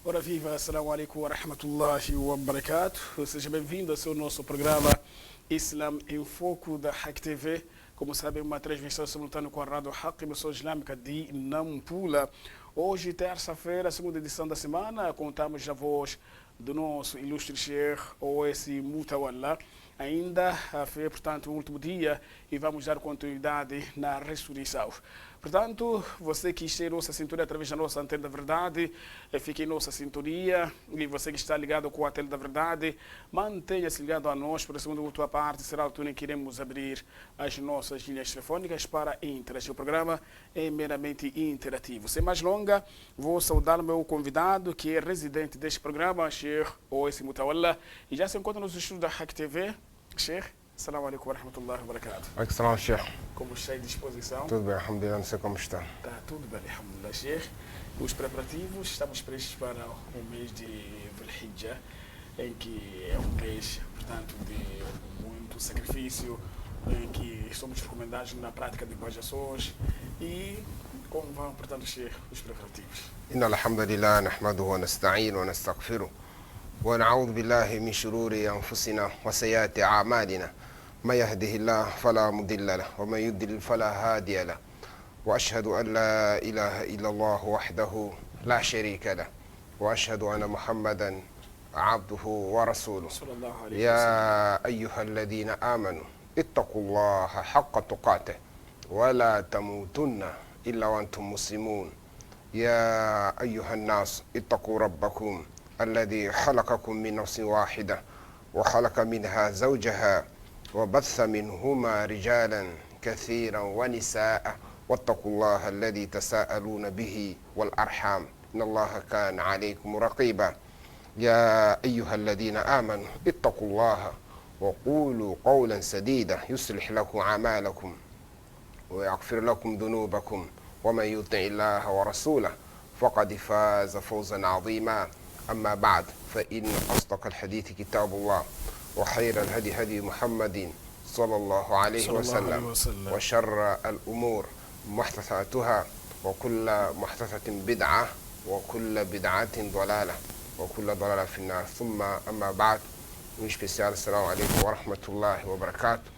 Ora viva, assalamu alaikum wa rahmatullahi wa barakatuh. Seja bem-vindo ao seu nosso programa Islam em Foco da Hack TV. Como sabem, uma transmissão simultânea com a Rádio Hack, emissão islâmica de Nampula. Hoje, terça-feira, segunda edição da semana, contamos a voz do nosso ilustre Sheikh Owais Mutawalla. Ainda foi, portanto, o último dia e vamos dar continuidade na ressurreição. Portanto, você que está em nossa sintonia através da nossa Antena da Verdade, fique em nossa sintonia. E você que está ligado com a Antena da Verdade, mantenha-se ligado a nós, para a segunda e última parte será a altura em que iremos abrir as nossas linhas telefônicas para interagir. O programa é meramente interativo. Sem mais longa, vou saudar o meu convidado, que é residente deste programa, Sheikh Owais Mutawalla, e já se encontra nos estúdios da Hack TV. Sheikh, assalamu alaikum wa rahmatullahi wa barakatuh. Alaikum salam, Sheikh. Como está em disposição? Tudo bem, alhamdulillah, não sei como está. Está tudo bem, alhamdulillah, Sheikh. Os preparativos, estamos prestes para o mês de Dhul-Hijjah, em que é um mês, portanto, de muito sacrifício, em que somos recomendados na prática de boas ações. E como vão, portanto, Sheikh, os preparativos? Inna alhamdulillah, nahmaduhu wa nasta'inu wa nastaghfiruh. ونعوذ بالله من شرور أنفسنا وسيئات أعمالنا ما يهده الله فلا مضل له ومن يضلل فلا هادي له وأشهد أن لا إله إلا الله وحده لا شريك له وأشهد أن محمدا عبده ورسوله صلى الله عليه وسلم. يا أيها الذين آمنوا اتقوا الله حق تقاته ولا تموتن إلا وأنتم مسلمون يا أيها الناس اتقوا ربكم الذي خلقكم من نفس واحدة وخلق منها زوجها وبث منهما رجالا كثيرا ونساء واتقوا الله الذي تساءلون به والأرحام إن الله كان عليكم رقيبا يا أيها الذين آمنوا اتقوا الله وقولوا قولا سديدا يصلح لكم أعمالكم ويغفر لكم ذنوبكم ومن يطع الله ورسوله فقد فاز فوزا عظيما أما بعد فإن أصدق الحديث كتاب الله وخير الهدي هدي محمد صلى الله عليه وسلم وشر الأمور محدثاتها وكل محدثة بدعة وكل بدعة ضلالة وكل ضلالة في النار ثم أما بعد em especial assalamu alaikum wa rahmatullahi wa barakatuh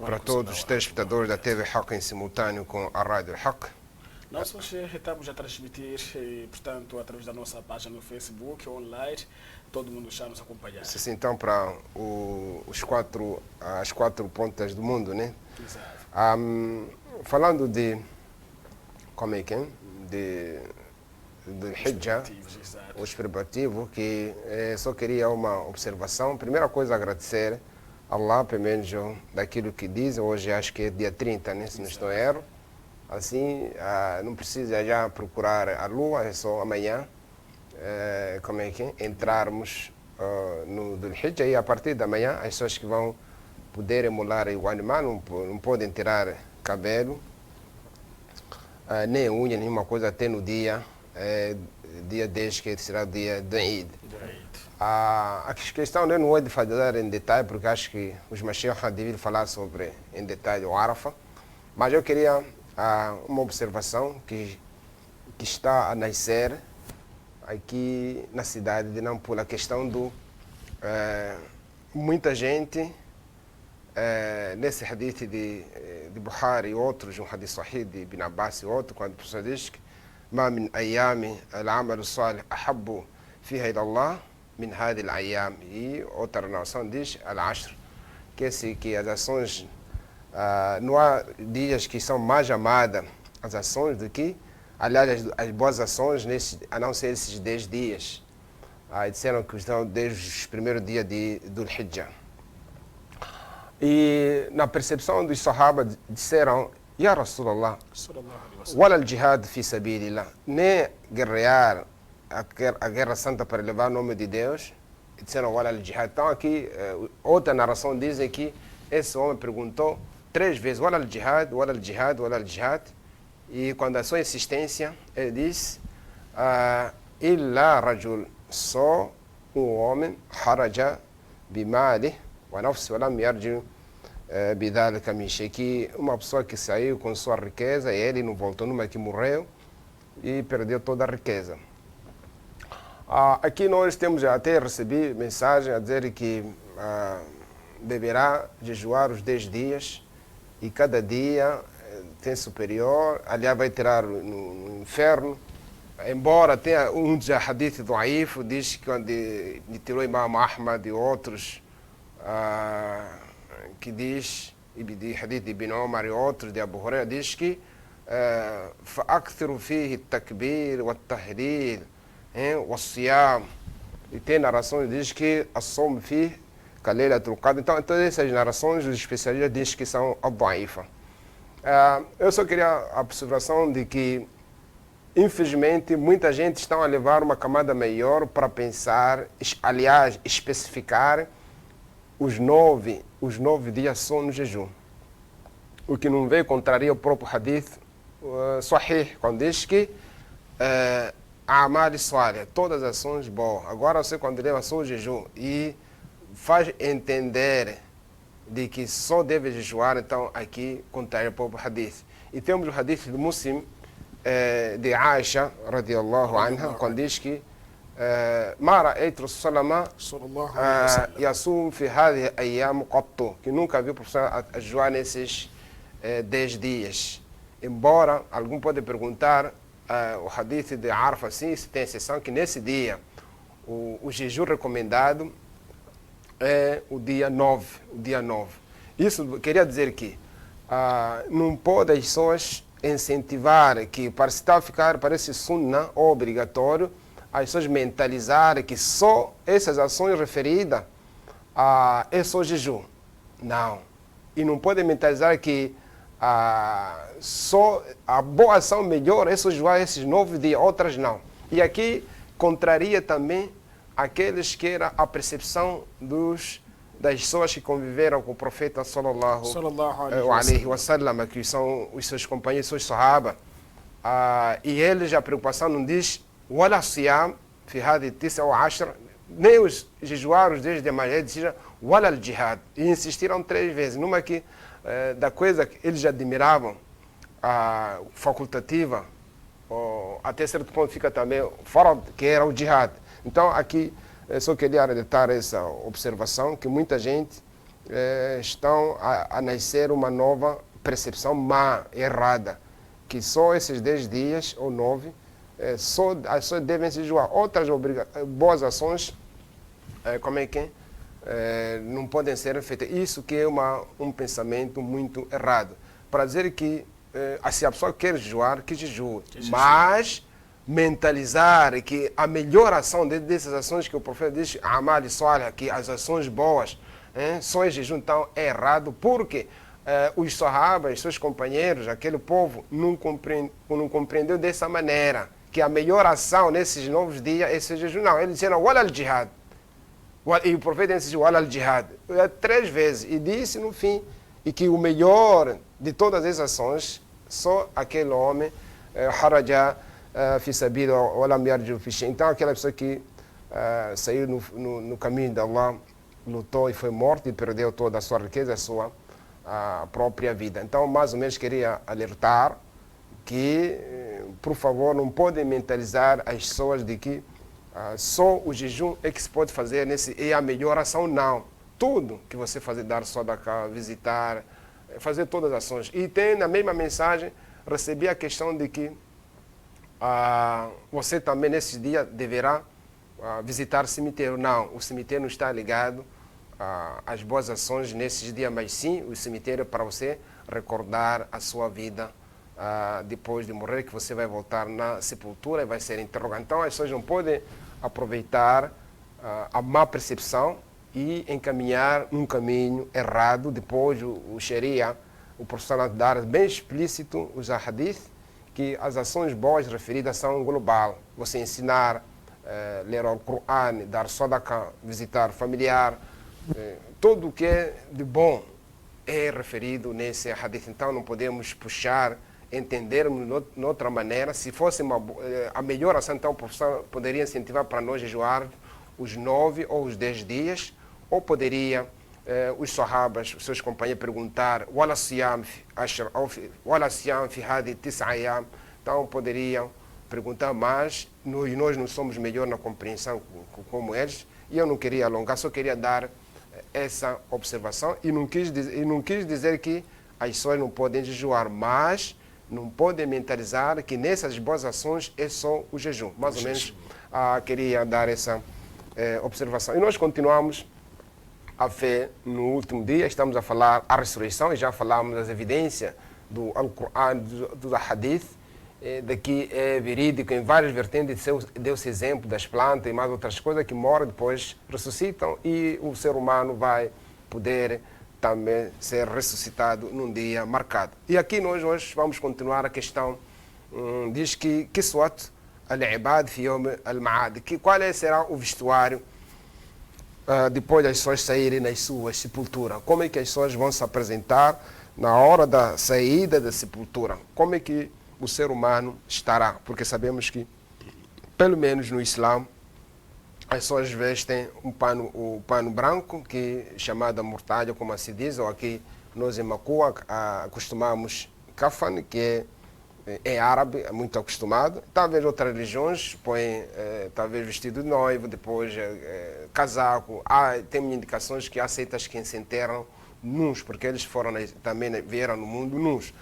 para todos os telespectadores da TV Hack em simultâneo com a Rádio Hack. Nós hoje estamos a transmitir, portanto, através da nossa página no Facebook, online, todo mundo está a nos acompanhar. Se então para as quatro pontas do mundo, né? Exato. Falando de, como é que é? De Hijjah, os preparativos, que só queria uma observação. Primeira coisa, agradecer a Allah, pelo menos daquilo que diz. Hoje acho que é dia 30, né? Se não estou erro. Assim, não precisa já procurar a lua, é só amanhã, como é que é? Entrarmos no Dhul-Hijjah e a partir da manhã as pessoas que vão poder emular o animal não podem tirar cabelo, nem unha, nenhuma coisa até no dia 10, que será o dia do Eid. A questão não vou falar em detalhe, porque acho que os Mashiach devem falar sobre em detalhe o Arafah, mas eu queria uma observação que está a nascer aqui na cidade de Nampula, a questão do muita gente nesse hadith de Bukhari e outros, um hadith sahih de Ibn Abbas e outro, quando o professor diz que ما من أيام العمل الصالح أحب فيها إلى الله من هذه الأيام. E outra narração diz al-ashr, que as ações não há dias que são mais amadas as ações do que, aliás, as boas ações, a não ser esses 10 dias. Disseram que estão desde os primeiros dias de Dhul-Hijjah. E na percepção dos Sahaba disseram: Ya Rasulallah, wala al-jihad fi sabilillah, nem guerrear a guerra santa para levar o nome de Deus. E disseram wala al-jihad. Então aqui, outra narração diz que esse homem perguntou 3 vezes, wala al-jihad, wala al-jihad, wala al-jihad. E quando a sua insistência, ele disse, illa rajul, só um homem, haraja bimali wa nafsi wa lam yarji bidhalika min shay, que uma pessoa que saiu com sua riqueza e ele não voltou, numa que morreu e perdeu toda a riqueza. Aqui nós temos, até recebi mensagem a dizer que deverá jejuar os 10 dias e cada dia tem superior, aliás vai tirar no inferno, embora tenha um hadith doaif, diz que quando tirou Imam Ahmad e outros, que diz, de hadith de Ibn Omar e outros, de Abu Hurairah, diz que فأكثر فيه التكبير والتهليل والصيام. E tem narrações que diz que الصوم فيه كليلة القدر. Então, todas essas narrações, os especialistas dizem que são ad-da'ifa. Eu só queria a observação de que, infelizmente, muita gente está a levar uma camada maior para pensar, aliás, especificar os nove dias só no jejum. O que não veio contraria o próprio hadith sahih, quando diz que amal salih, todas as ações boas. Agora você quando leva só o jejum e faz entender de que só deve jejuar, então aqui contraria o próprio hadith. E temos o hadith do Muslim, de Aisha, radiallahu anha, quando diz que ما رأيت رسول الله صلى الله عليه وسلم يصوم في هذه الأيام قط, que nunca viu o professor a jejuar nesses 10 dias. Embora algum pode perguntar, o hadith de Arfa, sim, se tem exceção, que nesse dia o jejum recomendado é o dia 9. Isso queria dizer que não pode as pessoas incentivar que para ficar, parece sunnah obrigatório, as pessoas mentalizar que só essas ações referidas é só jejum. Não. E não pode mentalizar que só a boa ação melhor é só jejuar esses 9 dias, outras não. E aqui contraria também aqueles que era a percepção das pessoas que conviveram com o profeta sallallahu alaihi wasallam, que são os seus companheiros, os seus sahaba. E eles, a preocupação não diz ولا الصيام في هذه 9 و10, nem os jejuar os dias de manhã, diz ولا الجهاد. E insistiram 3 vezes, numa que da coisa que eles admiravam, facultativa, até certo ponto fica também fora, que era o jihad. Então aqui só queria alertar essa observação, que muita gente estão a nascer uma nova percepção má, errada, que só esses 10 dias ou 9 só as pessoas devem se jejuar. Outras boas ações, não podem ser feitas. Isso que é um pensamento muito errado. Para dizer que se a pessoa quer jejuar, que jejue. Mas mentalizar que a melhor ação dessas ações que o profeta diz, amal salih, que as ações boas só é jejum, então é errado, porque os sahabas, seus companheiros, aquele povo não compreendeu dessa maneira, que a melhor ação nesses 9 dias é esse jejum. Não, eles disseram wala al-jihad. E o profeta insistiu wala al-jihad 3 vezes e disse no fim e que o melhor de todas as ações, só aquele homem haraja fi sabil wala yarju fi shay. Então aquela pessoa que saiu no caminho de Allah, lutou e foi morto e perdeu toda a sua riqueza, a sua própria vida. Então, mais ou menos queria alertar que, por favor, não podem mentalizar as pessoas de que só o jejum é que se pode fazer é a melhor ação. Não. Tudo que você fazer, dar sadaká, visitar, fazer todas as ações. E tem na mesma mensagem, recebi a questão de que você também nesses dias deverá visitar o cemitério. Não, o cemitério não está ligado às boas ações nesses dias, mas sim o cemitério para você recordar a sua vida depois de morrer, que você vai voltar na sepultura e vai ser interrogado. Então as pessoas não podem aproveitar a má percepção e encaminhar num caminho errado. Depois o Sharia, o professor dar bem explícito os hadith, que as ações boas referidas são global. Você ensinar, ler o Coran, dar sadaká, visitar familiar, tudo o que é de bom é referido nesse hadith. Então não podemos puxar, entendermos de outra maneira. Se fosse a melhor ação, então o professor poderia incentivar para nós jejuar os 9 ou os 10 dias, ou poderia os sahabas, os seus companheiros, perguntar wala siyam fi hadi 9 ayam. Então poderiam perguntar, mas nós não somos melhor na compreensão como eles. E eu não queria alongar, só queria dar essa observação e não quis dizer que as pessoas não podem jejuar, mas não podem mentalizar que nessas boas ações é só o jejum. Mais ou menos queria dar essa observação. E nós continuamos a fé no último dia, estamos a falar a ressurreição e já falamos das evidências do Alcorão, do Hadith. Daqui é verídico em várias vertentes, deu-se exemplo das plantas e mais outras coisas que morrem, depois ressuscitam e o ser humano vai poder também ser ressuscitado num dia marcado. E aqui nós hoje vamos continuar a questão, diz que kiswat al-ibad fi yawm al-ma'ad, que qual será o vestuário depois das pessoas saírem nas suas sepulturas, como é que as pessoas vão se apresentar na hora da saída da sepultura, como é que o ser humano estará, porque sabemos que, pelo menos no Islã, as pessoas vestem o pano branco, que é chamado mortalha, como se diz, ou aqui nós em Macua acostumamos kafan, que é árabe, é muito acostumado. Talvez outras religiões põem talvez vestido de noivo, depois casaco. Tem indicações que há seitas que se enterram nus, porque eles também vieram no mundo nus.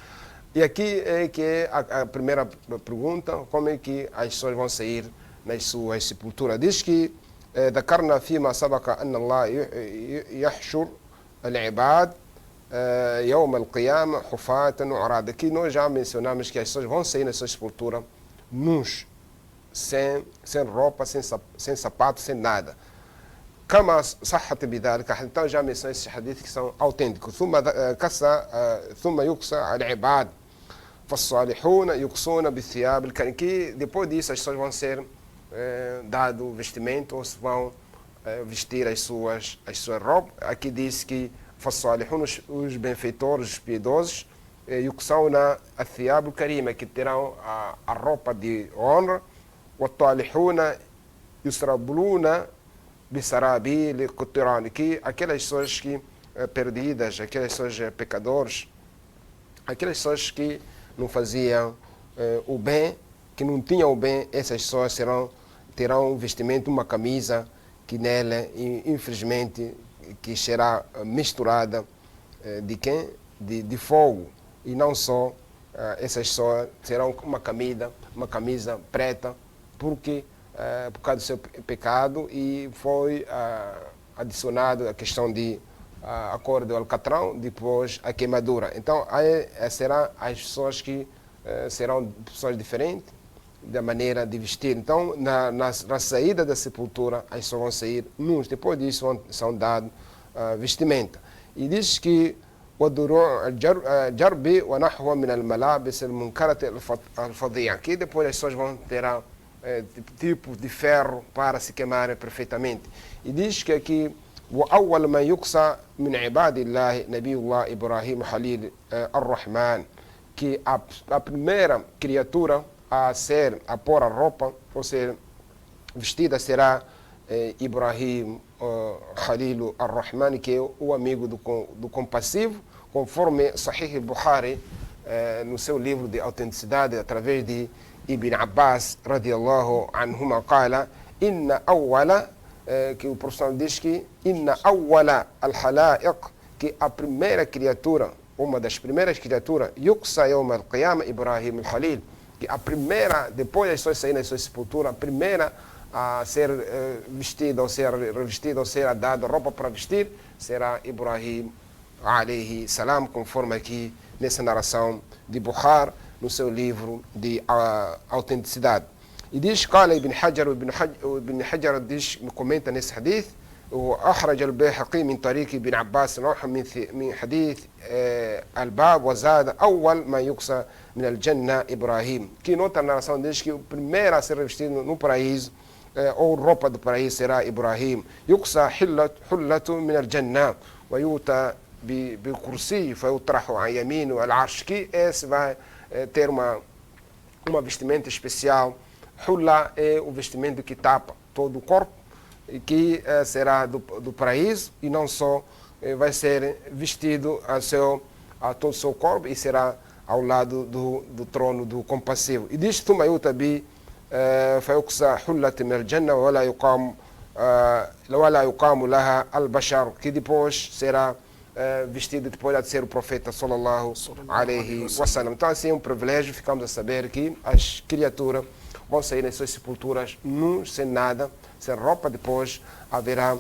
E aqui é que é a primeira pergunta, como é que as pessoas vão sair nas suas sepulturas. Diz que ذكرنا فيما سبق أن الله يحشر العباد يوم القيامة حفاة وعراة. Aqui nós já mencionamos que as pessoas vão sair nas suas sepulturas nus, sem roupa, sem sapato, sem nada. كما صحت بذلك, então já mencionei esses hadiths que são autênticos. ثم يقصى العباد فالصالحون يقصون بالثياب الكريمة, que depois disso as pessoas vão ser dado vestimento ou vão vestir as suas roupas. Aqui diz que فالصالحون, os benfeitores, os piedosos, يقصون الثياب الكريمة, que terão a roupa de honra. والطالحون يسربلون بسرابيل قطران, que aquelas pessoas que perdidas, aquelas pessoas pecadores, aquelas pessoas que não faziam o bem, que não tinham o bem, essas pessoas terão um vestimento, uma camisa que nela, infelizmente, que será misturada de quem? De fogo. E não só, essas pessoas terão uma camisa preta, porque por causa do seu pecado, e foi adicionado a questão de a cor do alcatrão, depois a queimadura. Então, serão as pessoas que serão pessoas diferentes da maneira de vestir. Então, na saída da sepultura, as pessoas vão sair nus. Depois disso, são dados vestimenta. E diz que jarbi wa nahwa min al-malabis al-munkarat al-fadhi'a, que depois as pessoas vão ter tipo de ferro para se queimarem perfeitamente. E diz que aqui وأول ما يقصى من عباد الله نبي الله إبراهيم خليل الرحمن, que a primeira criatura a pôr a roupa, ou ser vestida, será Ibrahim Khalil al-Rahman, que é o amigo do compassivo, conforme Sahih al-Bukhari, no seu livro de autenticidade, através de Ibn Abbas radiallahu anhuma, qala inna awwala, que o professor diz que inna awwala al-halaiq, que a primeira criatura, uma das primeiras criaturas, yuqsa yawm al-qiyamah Ibrahim al-Khalil, que a primeira, depois das pessoas saírem da sua sepultura, a primeira a ser vestida ou ser revestida ou ser dada roupa para vestir será Ibrahim alayhi salam, conforme aqui nessa narração de Bukhari no seu livro de autenticidade. E diz, قال ابن حجر diz, comenta nesse hadith, وأخرج البيهقي من طريق ابن عباس من حديث الباب وزاد أول ما يقصى من الجنة إبراهيم, que noutra narração diz que o primeiro a ser revestido no paraíso ou roupa do paraíso será Ibrahim. يقصى حلة من الجنة ويؤتى بالكرسي فيطرح عن يمينه العرش, que esse vai ter uma vestimenta especial. Hulla é o vestimento que tapa todo o corpo, que será do paraíso, e não só vai ser vestido a todo o seu corpo, e será ao lado do trono do compassivo. E diz Tumayuta bi فيقصى حلة من الجنة ولا يقام لها البشر, que depois será vestido depois de ser o profeta sallallahu alaihi wasallam. Então assim é um privilégio, ficamos a saber que as criaturas vão sair das suas sepulturas nus, sem nada, sem roupa. Depois haverá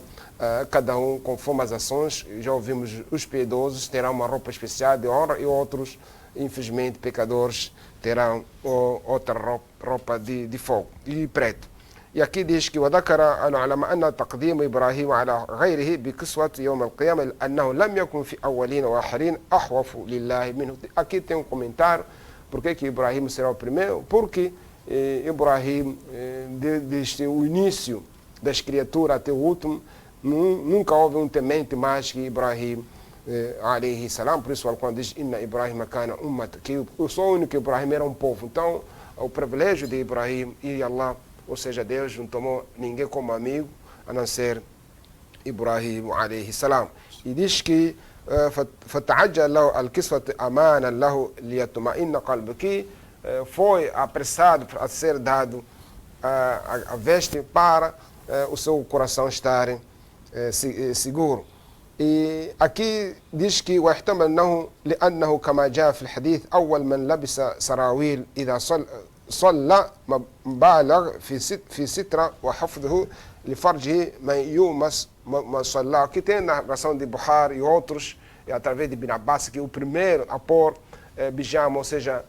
cada um conforme as ações. Já ouvimos, os piedosos terão uma roupa especial de honra e outros, infelizmente, pecadores terão outra roupa de fogo e preto. E aqui diz que وذكر العلماء أن تقديم إبراهيم على غيره بكسوة يوم القيامة لأنه لم يكن في أولين وآخرين أخوف لله منه. Aqui tem um comentário por que Ibrahim será o primeiro, porque Ibrahim, desde o início das criaturas até o último, nunca houve um temente mais que Ibrahim alayhi salam. Por isso o Alcorão diz Inna Ibrahim kana ummat, que eu sou o único, Ibrahim era um povo. Então o privilégio de Ibrahim e Allah, ou seja, Deus não tomou ninguém como amigo a não ser Ibrahim alayhi salam. E diz que فتعجل له الكسوة أمانا له ليطمئن قلبه, que foi apressado a ser dado a veste para o seu coração estar seguro. E aqui diz que واحتمل أنه لأنه كما جاء في الحديث أول من لبس سراويل إذا صلى مبالغ في سترة وحفظه لفرجه من يومس ما صلى. Aqui tem na narração de Bukhari e outros, e através de Ibn Abbas, que o primeiro a pôr bijama, ou seja,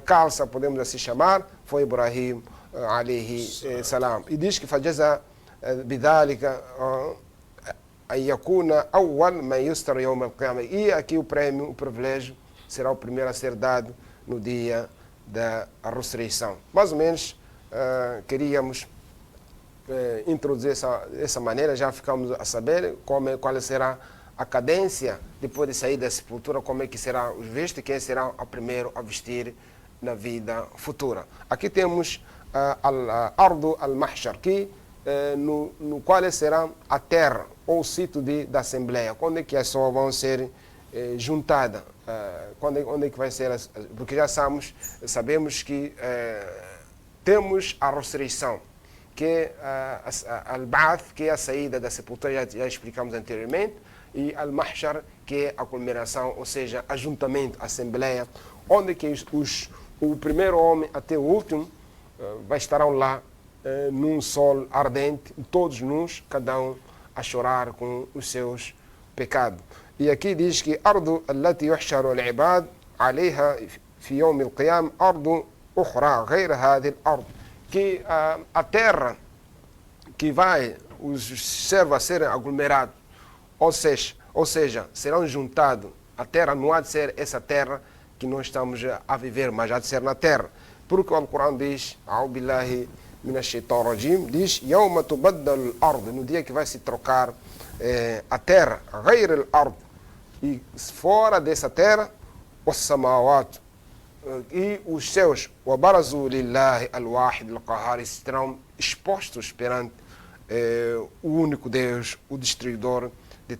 calça, podemos assim chamar, foi Ibrahim alayhi salam. E diz que فجزى بذلك أن يكون أول من يستر يوم القيامة. E aqui o prêmio, o privilégio, será o primeiro a ser dado no dia da ressurreição. Mais ou menos queríamos introduzir essa maneira, já ficamos a saber qual será a cadência depois de sair da sepultura, como é que será os vestes, quem será o primeiro a vestir na vida futura. Aqui temos al-Ardu al-Mahshar, que no qual será a terra ou o sítio da Assembleia, quando é que as pessoas vão ser juntadas, onde é que vai ser, porque já sabemos que temos a ressurreição, que é al-Ba'ath, que é a saída da sepultura, já explicamos anteriormente, e al-Mahshar, que é a culminação, ou seja, ajuntamento, assembleia, onde que o primeiro homem até o último estarão lá num sol ardente, todos nus, cada um a chorar com os seus pecados. E aqui diz que ardu allati yuhsharu al-ibad alayha fi yawm al-qiyam ardu ukhra ghayr hadhihi al-ard, que a terra que vai os servos a serem aglomerados, ou seja, serão juntados. A terra não há de ser essa terra que nós estamos a viver, mas há de ser na terra. Porque o Alcorão diz, a'udhu billahi minash shaitan rajim, diz yawma tubaddal al-ard, no dia que vai se trocar a terra, ghayr al-ard, e fora dessa terra, os samawat, e os céus, wa barazu lillahi al-wahid al-qahhar, estarão expostos perante o único Deus, o destruidor,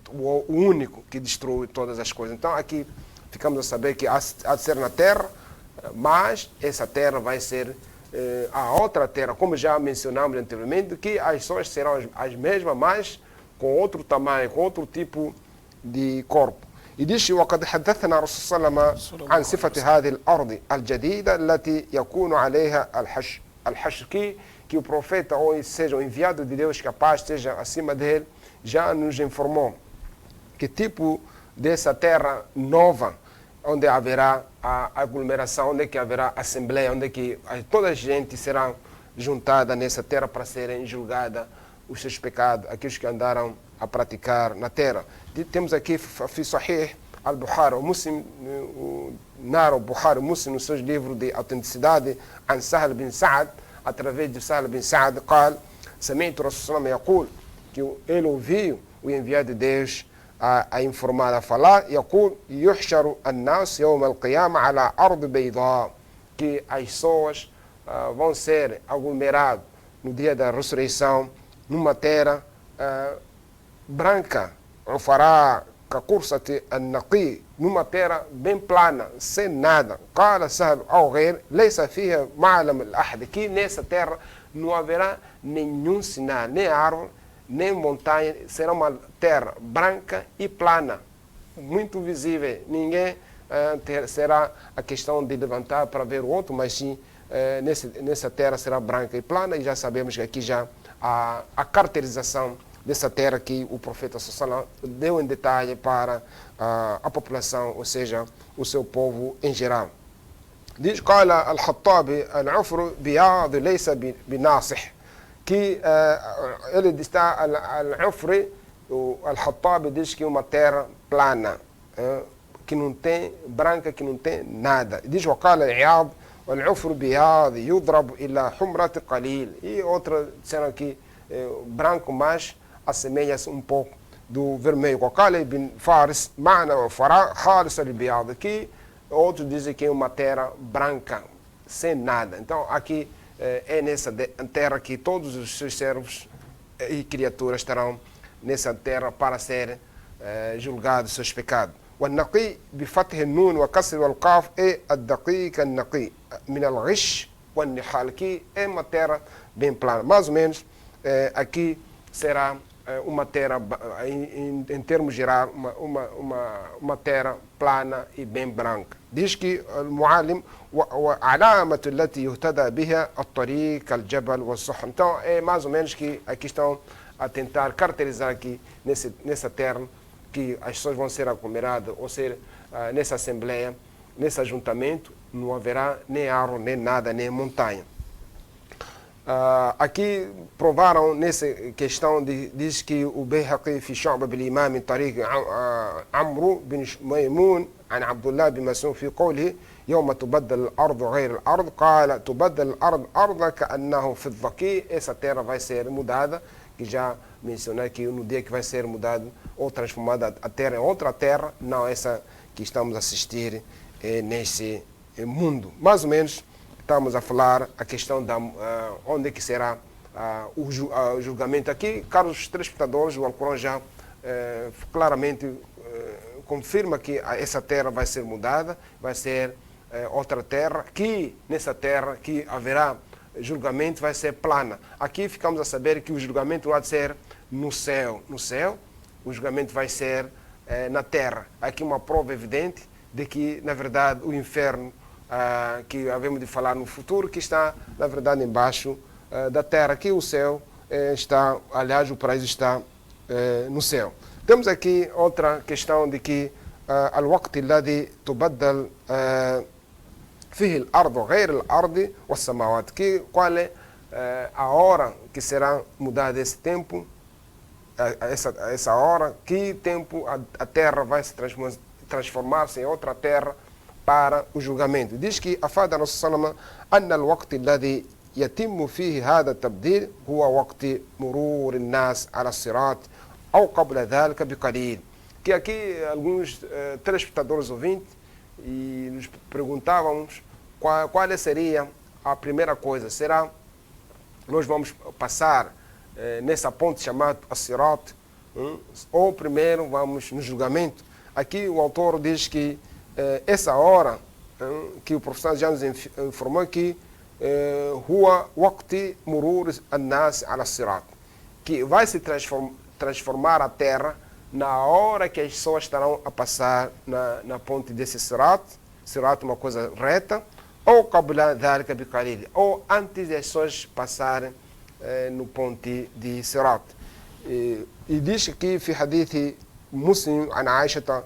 o único que destrui todas as coisas. Então aqui ficamos a saber que há de ser na terra, mas essa terra vai ser a outra terra, como já mencionamos anteriormente, que as pessoas serão as mesmas, mas com outro tamanho, com outro tipo de corpo. E diz: وقد حدثنا رسول صلى الله عليه وسلم عن صفة هذه الأرض الجديدة التي يكون عليها الحشر, que o profeta, ou seja, o enviado de Deus, capaz esteja acima dele, já nos informou que tipo dessa terra nova, onde haverá a aglomeração, onde que haverá assembleia, onde que toda a gente será juntada nessa terra para serem julgada os seus pecados, aqueles que andaram a praticar na terra. Temos aqui fi Sahih al-Bukhari, o Muslim, o Bukhari, o Muslim, nos seus livros de autenticidade, an Sahl bin Sa'ad, através de Sahl bin Sa'ad, قال سمعت رسول الله يقول, que ele ouviu o enviado de Deus a informar, a falar, يقول يحشر الناس يوم القيامة على أرض بيضاء, que as pessoas vão ser aglomeradas no dia da ressurreição numa terra branca, عفراء كقرصة النقي, numa terra bem plana, sem nada. قال سهل أو غير ليس فيها معلم الأحد. Aqui nessa terra não haverá nenhum sinal, nem árvore, nem montanha. Será uma terra branca e plana, muito visível. Ninguém será a questão de levantar para ver o outro, mas sim nessa terra será branca e plana. E já sabemos que aqui já a caracterização dessa terra que o profeta Sallallahu deu em detalhe para a população, ou seja, o seu povo em geral. Diz قال الخطابي العفر بياض ليس بناصح, que ele está al-Ufri, o al-Khattabi diz que é uma terra plana, que não tem branca, que não tem nada. Diz وقال العياض والعفر بياض يضرب إلى حمرة قليل. E outra disseram que branco, mas assemelha-se um pouco do vermelho. وقال ابن فارس معنى وفراء خالص البياض, que outros dizem que é uma terra branca, sem nada. Então aqui é nessa terra que todos os seus servos e criaturas estarão nessa terra para ser julgados seus pecados. والنقي بفتح النون وكسر والقاف é الدقيق النقي من الغش والنخال, que é uma terra bem plana. Mais ou menos aqui será uma terra, em termos gerais, uma terra plana e bem branca. Diz que المعلم وعلامة التي يهتدى بها الطريق الجبل والصحن. Então é mais ou menos que aqui estão a tentar caracterizar aqui nessa terra que as pessoas vão ser aglomeradas, ou seja, nessa assembleia, nesse ajuntamento, não haverá nem árvore, nem nada, nem montanha. Aqui provaram nessa questão, diz que o Bayhaqi في شعب بالإمام من طريق عمرو بن ميمون عن عبد الله بن مسعود في قوله يوم تبدل الأرض غير الأرض قال تبدل الأرض أرضا كأنه في الضكي. Essa terra vai ser mudada, que já mencionei que no dia que vai ser mudado ou transformada a terra em outra terra, não essa que estamos a assistir nesse mundo. Mais ou menos estamos a falar a questão da onde é que será o julgamento. Aqui, caros telespectadores, o Alcorão já claramente confirma que essa terra vai ser mudada, vai ser outra terra, que nessa terra que haverá julgamento vai ser plana. Aqui ficamos a saber que o julgamento vai ser no céu. No céu, o julgamento vai ser na terra. Aqui uma prova evidente de que, na verdade, o inferno, que havemos de falar no futuro, que está, na verdade, embaixo da terra. Aqui o céu está, aliás, o paraíso está no céu. Temos aqui outra questão de que الوقت الذي تبدل فيه الأرض غير الأرض والسماوات, que qual é a hora que será mudada esse tempo, essa hora, que tempo a terra vai se transformar-se em outra terra para o julgamento. Diz que أفاد الرسول صلى الله عليه وسلم أن الوقت الذي يتم فيه هذا التبديل هو وقت مرور الناس على الصراط أو قبل ذلك بقليل. Que aqui alguns telespectadores ouvintes e nos perguntávamos qual seria a primeira coisa. Será nós vamos passar nessa ponte chamada As-Sirat, ou primeiro vamos no julgamento? Aqui o autor diz que essa hora que o professor já nos informou que هو وقت مرور الناس على الصراط, que vai se transformar a terra na hora que as pessoas estarão a passar na ponte desse Sirat. Sirat é uma coisa reta, ou قبل ذلك بقليل, ou antes das pessoas passarem no ponte de Sirat. E diz que في حديث مسلم عن عائشة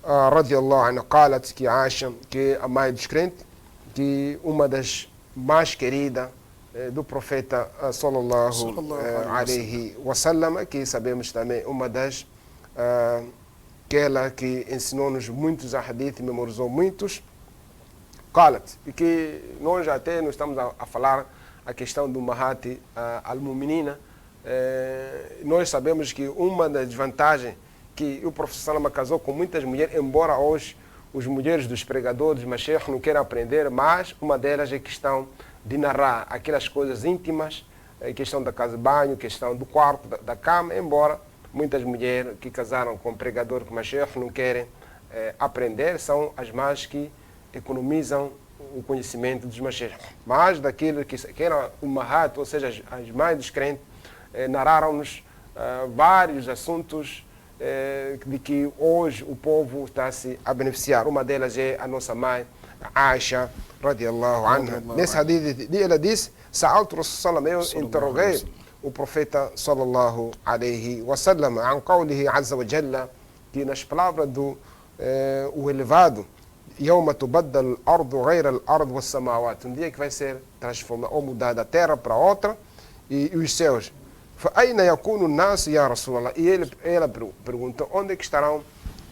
رضي الله عنها قالت que Aisha, que a mãe dos crentes, que uma das mais queridas do profeta sallallahu alaihi wasallam, que sabemos também uma das aquela que ensinou-nos muitos hadith e memorizou muitos, qalat, e que nós até nós estamos a falar a questão do Mahati al-Muminina. Nós sabemos que uma das desvantagens que o professor Salama casou com muitas mulheres, embora hoje os mulheres dos pregadores, mashaykh, não queiram aprender, mas uma delas é a questão de narrar aquelas coisas íntimas, a questão da casa de banho, a questão do quarto, da cama, embora muitas mulheres que casaram com pregador, com mashaykh, não querem aprender são as mães que economizam o conhecimento dos machês. Mas daquilo que era o Mahat, ou seja, as mães dos crentes, narraram-nos vários assuntos de que hoje o povo está-se a beneficiar. Uma delas é a nossa mãe, Aisha, radiallahu anha. Nesse hadith, ela disse, Sa'altu Rasul, eu interroguei o profeta sallallahu alaihi wasallam, an qawlihi azza wa jalla, que nas palavras do o elevado, يوم تبدل الأرض غير الأرض والسماوات, um dia que vai ser transformada ou mudada a terra para outra e os céus. فأين يكون الناس يا رسول الله? E ela pergunta, onde é que estarão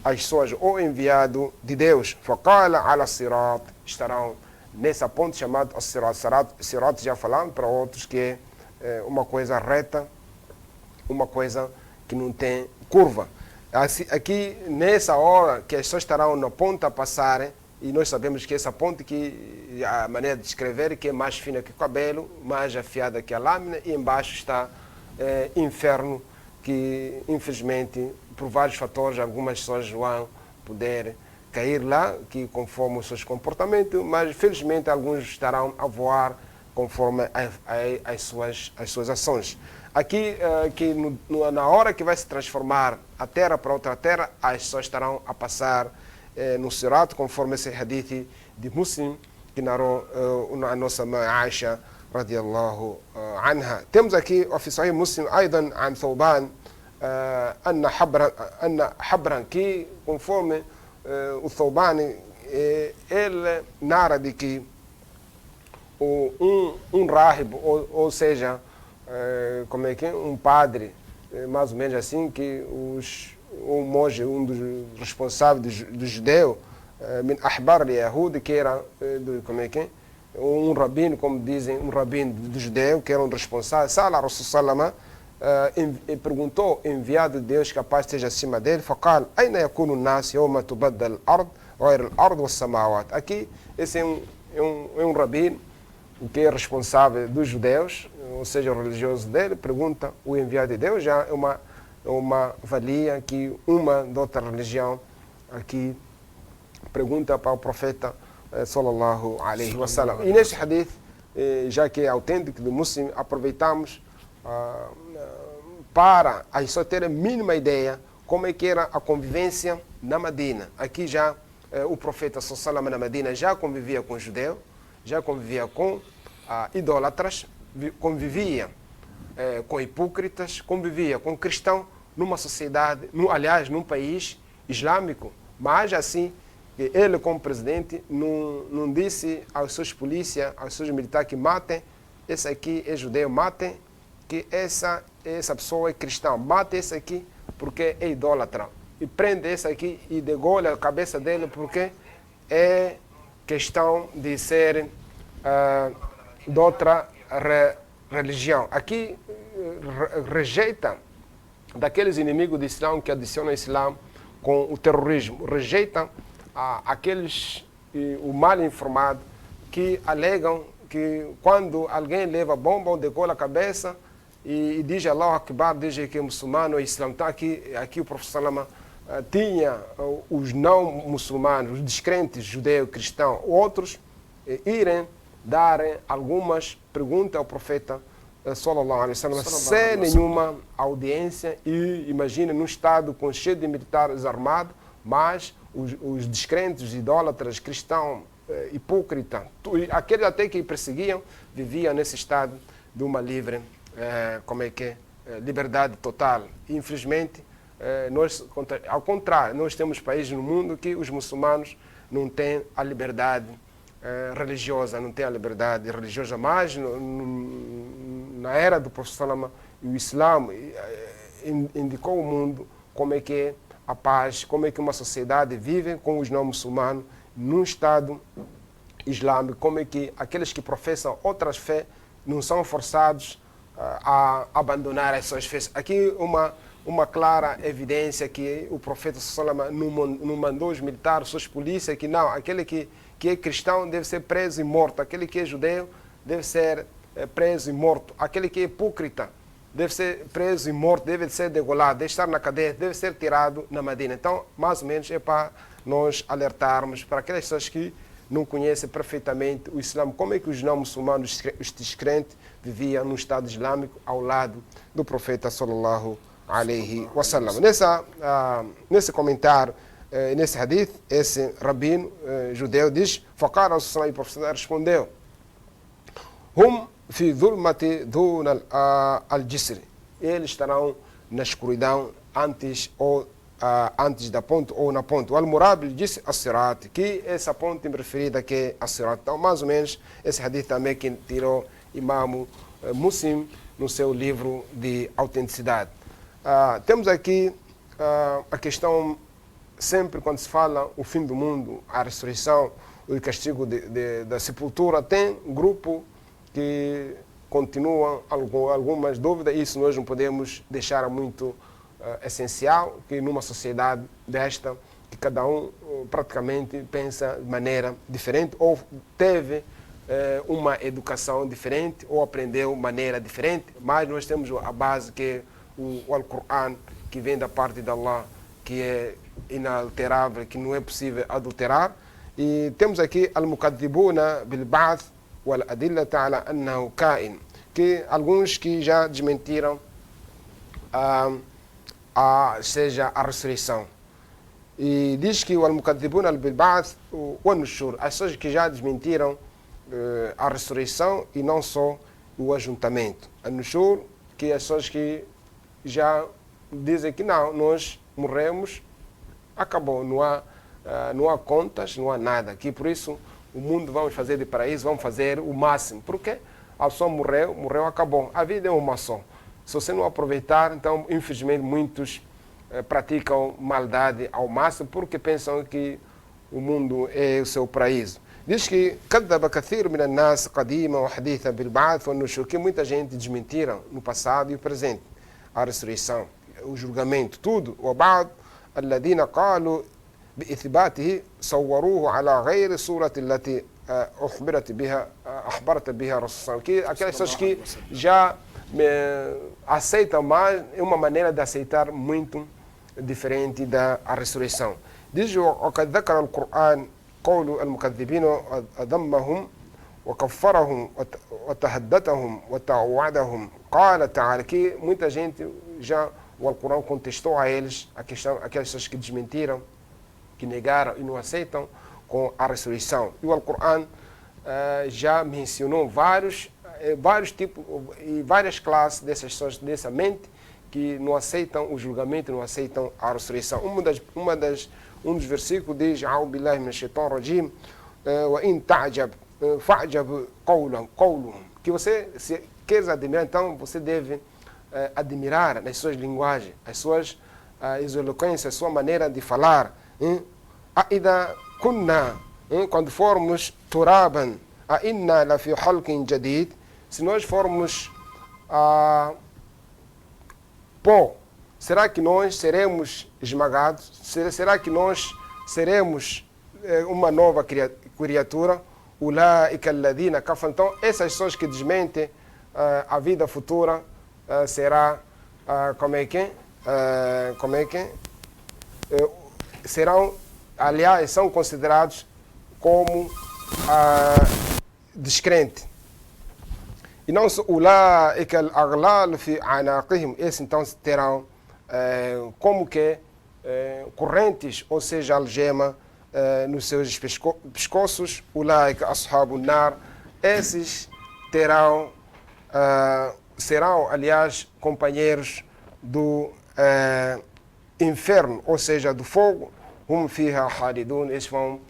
as pessoas, o enviado de Deus? فقال على الصراط, estarão nessa ponte chamada Sirat, já falando para outros que é uma coisa reta, uma coisa que não tem curva. Aqui, nessa hora que as pessoas estarão na ponta a passarem, e nós sabemos que essa ponte, que a maneira de escrever, que é mais fina que o cabelo, mais afiada que a lâmina, e embaixo está inferno, que infelizmente, por vários fatores, algumas pessoas vão poder cair lá, que conforme os seus comportamentos, mas felizmente alguns estarão a voar conforme as suas ações. Aqui, na hora que vai se transformar a terra para outra terra, as pessoas estarão a passar no Sirat, conforme esse hadith de Muslim, que narrou a nossa mãe Aisha, radiallahu anha. Temos aqui, في صحيح مسلم أيضا عن ثوبان أن حبرا, que conforme o Thawban, ele narra de que um rahib, ou seja, como é que é? Um padre, mais ou menos assim, que um monge, um dos responsáveis do judeu, min ahbar al-yahud, que era, como é que é? Um rabino, como dizem, um rabino do judeu, que era um responsável, Sala Rasul Salama, perguntou, enviado de Deus, capaz esteja acima dele, فقال أين يكون الناس يوم تبدل الأرض غير الأرض والسماوات. Aqui, esse é um rabino, que é responsável dos judeus, ou seja, o religioso dele, pergunta o enviado de Deus, já é uma valia que uma de outra religião aqui pergunta para o profeta sallallahu alaihi wasallam. E neste hadith, já que é autêntico do Muslim, aproveitamos para a pessoa ter a mínima ideia como é que era a convivência na Medina. Aqui já o profeta sallallahu alaihi wasallam na Medina já convivia com judeu, já convivia com idólatras, convivia com hipócritas, convivia com cristãos numa sociedade, aliás, num país islâmico, mas assim, ele como presidente não disse aos seus polícias, aos seus militares que matem, esse aqui é judeu, matem, que essa pessoa é cristã, mate esse aqui porque é idólatra, e prende esse aqui e degolha a cabeça dele porque é questão de ser de outra religião. Aqui rejeita daqueles inimigos do Islã que adicionam o Islã com o terrorismo, rejeita aqueles, o mal informado, que alegam que quando alguém leva bomba ou decola a cabeça e diz Allahu Akbar, diz que é muçulmano ou islã. Então aqui o professor Salama tinha os não muçulmanos, os descrentes, judeu, cristão, outros, irem dar algumas perguntas ao profeta sallallahu alaihi wasallam, sem nenhuma audiência, e imagina num estado com cheio de militares armados, mas os descrentes, os idólatras, cristãos, hipócritas, aqueles até que perseguiam, viviam nesse estado de uma livre, liberdade total. E, infelizmente, nós, ao contrário, nós temos países no mundo que os muçulmanos não têm a liberdade religiosa, não têm a liberdade religiosa, mas na era do Profeta Salama, o Islã indicou ao mundo como é que é a paz, como é que uma sociedade vive com os não muçulmanos num estado islâmico, como é que aqueles que professam outras fés não são forçados a abandonar as suas fés. Aqui uma clara evidência que o profeta Salama não mandou os militares, suas polícias, que não, aquele que é cristão deve ser preso e morto, aquele que é judeu deve ser preso e morto, aquele que é hipócrita deve ser preso e morto, deve ser degolado, deve estar na cadeia, deve ser tirado na Medina. Então, mais ou menos, é para nós alertarmos para aquelas pessoas que não conhecem perfeitamente o Islã, como é que os não muçulmanos, os descrentes, viviam no Estado Islâmico ao lado do profeta sallallahu alaihi wasallam. Nesse comentário, nesse hadith, esse rabino judeu diz, faqala Rasul, e o profeta respondeu, hum fi dhulmati duna al-jisr, eles estarão na escuridão antes da ponte ou na ponte. O Al-Murabi disse as-sirat, que essa ponte preferida que é as-sirat. Então, mais ou menos, esse hadith também que tirou Imam Muslim no seu livro de autenticidade. Temos aqui a questão, sempre quando se fala o fim do mundo, a ressurreição, o castigo da sepultura, tem um grupo que continuam algumas dúvidas, e isso nós não podemos deixar muito essencial, que numa sociedade desta, que cada um praticamente pensa de maneira diferente, ou teve uma educação diferente, ou aprendeu de maneira diferente, mas nós temos a base que é o Al-Qur'an, que vem da parte de Allah, que é inalterável, que não é possível adulterar. E temos aqui Al-Mukadhibuna bil-Ba'th wal-Adillata ala annahu ka'in, que alguns que já desmentiram seja a ressurreição. E diz que o Al-Mukadhibuna bil-Ba'th wal-Nushur, as pessoas que já desmentiram a ressurreição e não só o ajuntamento. Al-Nushur, que as pessoas que já dizem que não, nós morremos, acabou, não há contas, não há nada, que por isso o mundo vamos fazer de paraíso, vamos fazer o máximo, porque a pessoa morreu, acabou, a vida é uma só. Se você não aproveitar, então infelizmente muitos praticam maldade ao máximo, porque pensam que o mundo é o seu paraíso. Diz que كذب كثير من الناس قديما وحديثا بالبعث والنشور, que muita gente desmentiram no passado e o presente a ressurreição, o julgamento, tudo. وبعض الذين قالوا بإثباته صوروه على غير صورة التي أخبرت بها الرسول. Que aquelas pessoas que já aceitam, mas é uma maneira de aceitar muito diferente da ressurreição. Diz وقد ذكر القرآن قول المكذبين وذمهم وكفرهم وتهدتهم وتوعدهم قال تعالى, que muita gente já o Alcorão contestou a eles a questão, aquelas pessoas que desmentiram, que negaram e não aceitam com a ressurreição. E o Alcorão já mencionou vários tipos e várias classes dessas pessoas, dessa mente, que não aceitam o julgamento, não aceitam a ressurreição. Um dos versículos diz: "A'udhu billahi minash shaitanir rajim, wa in ta'jab fa'jab qawluhum", que você, se queres admirar, então você deve admirar nas suas linguagens, as suas eloquências, a sua maneira de falar. Aida kunna, quando formos turaban, a inna la fi halqin jadid, se nós formos pó, será que nós seremos esmagados? Será que nós seremos uma nova criatura? Ulaika alladhina kafaru. Então, essas pessoas que desmentem a vida futura será, serão, aliás, são considerados como descrentes. E não só ulaika al-aghlal fi anaqihim, esses então terão como que correntes, ou seja, algema nos seus pescoços. Ulaika ashabun nar, esses serão, aliás, companheiros do inferno, ou seja, do fogo. Hum fiha khalidun, eles vão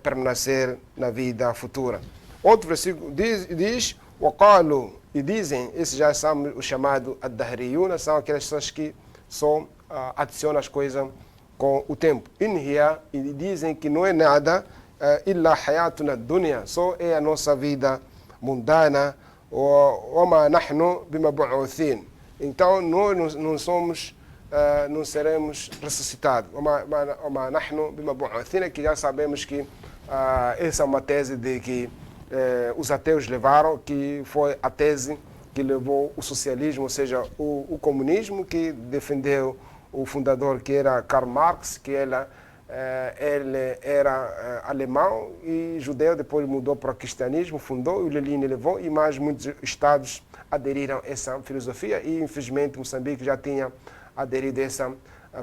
permanecer na vida futura. Outro versículo diz وقالوا, e dizem, esses já são os chamados ad-dahriyuna, são aquelas pessoas que só adicionam as coisas com o tempo. Inhiya, e dizem que não é nada, illa hayatuna dunya, só é a nossa vida mundana. وما نحن بمبعوثين, então nós não seremos ressuscitados. وما نحن بمبعوثين, que já sabemos que essa é uma tese de que os ateus levaram, que foi a tese que levou o socialismo, ou seja, o comunismo, que defendeu o fundador, que era Karl Marx, que ele Ele era alemão e judeu, depois mudou para o cristianismo, fundou, o Lenin levou e mais muitos estados aderiram a essa filosofia e infelizmente Moçambique já tinha aderido a essa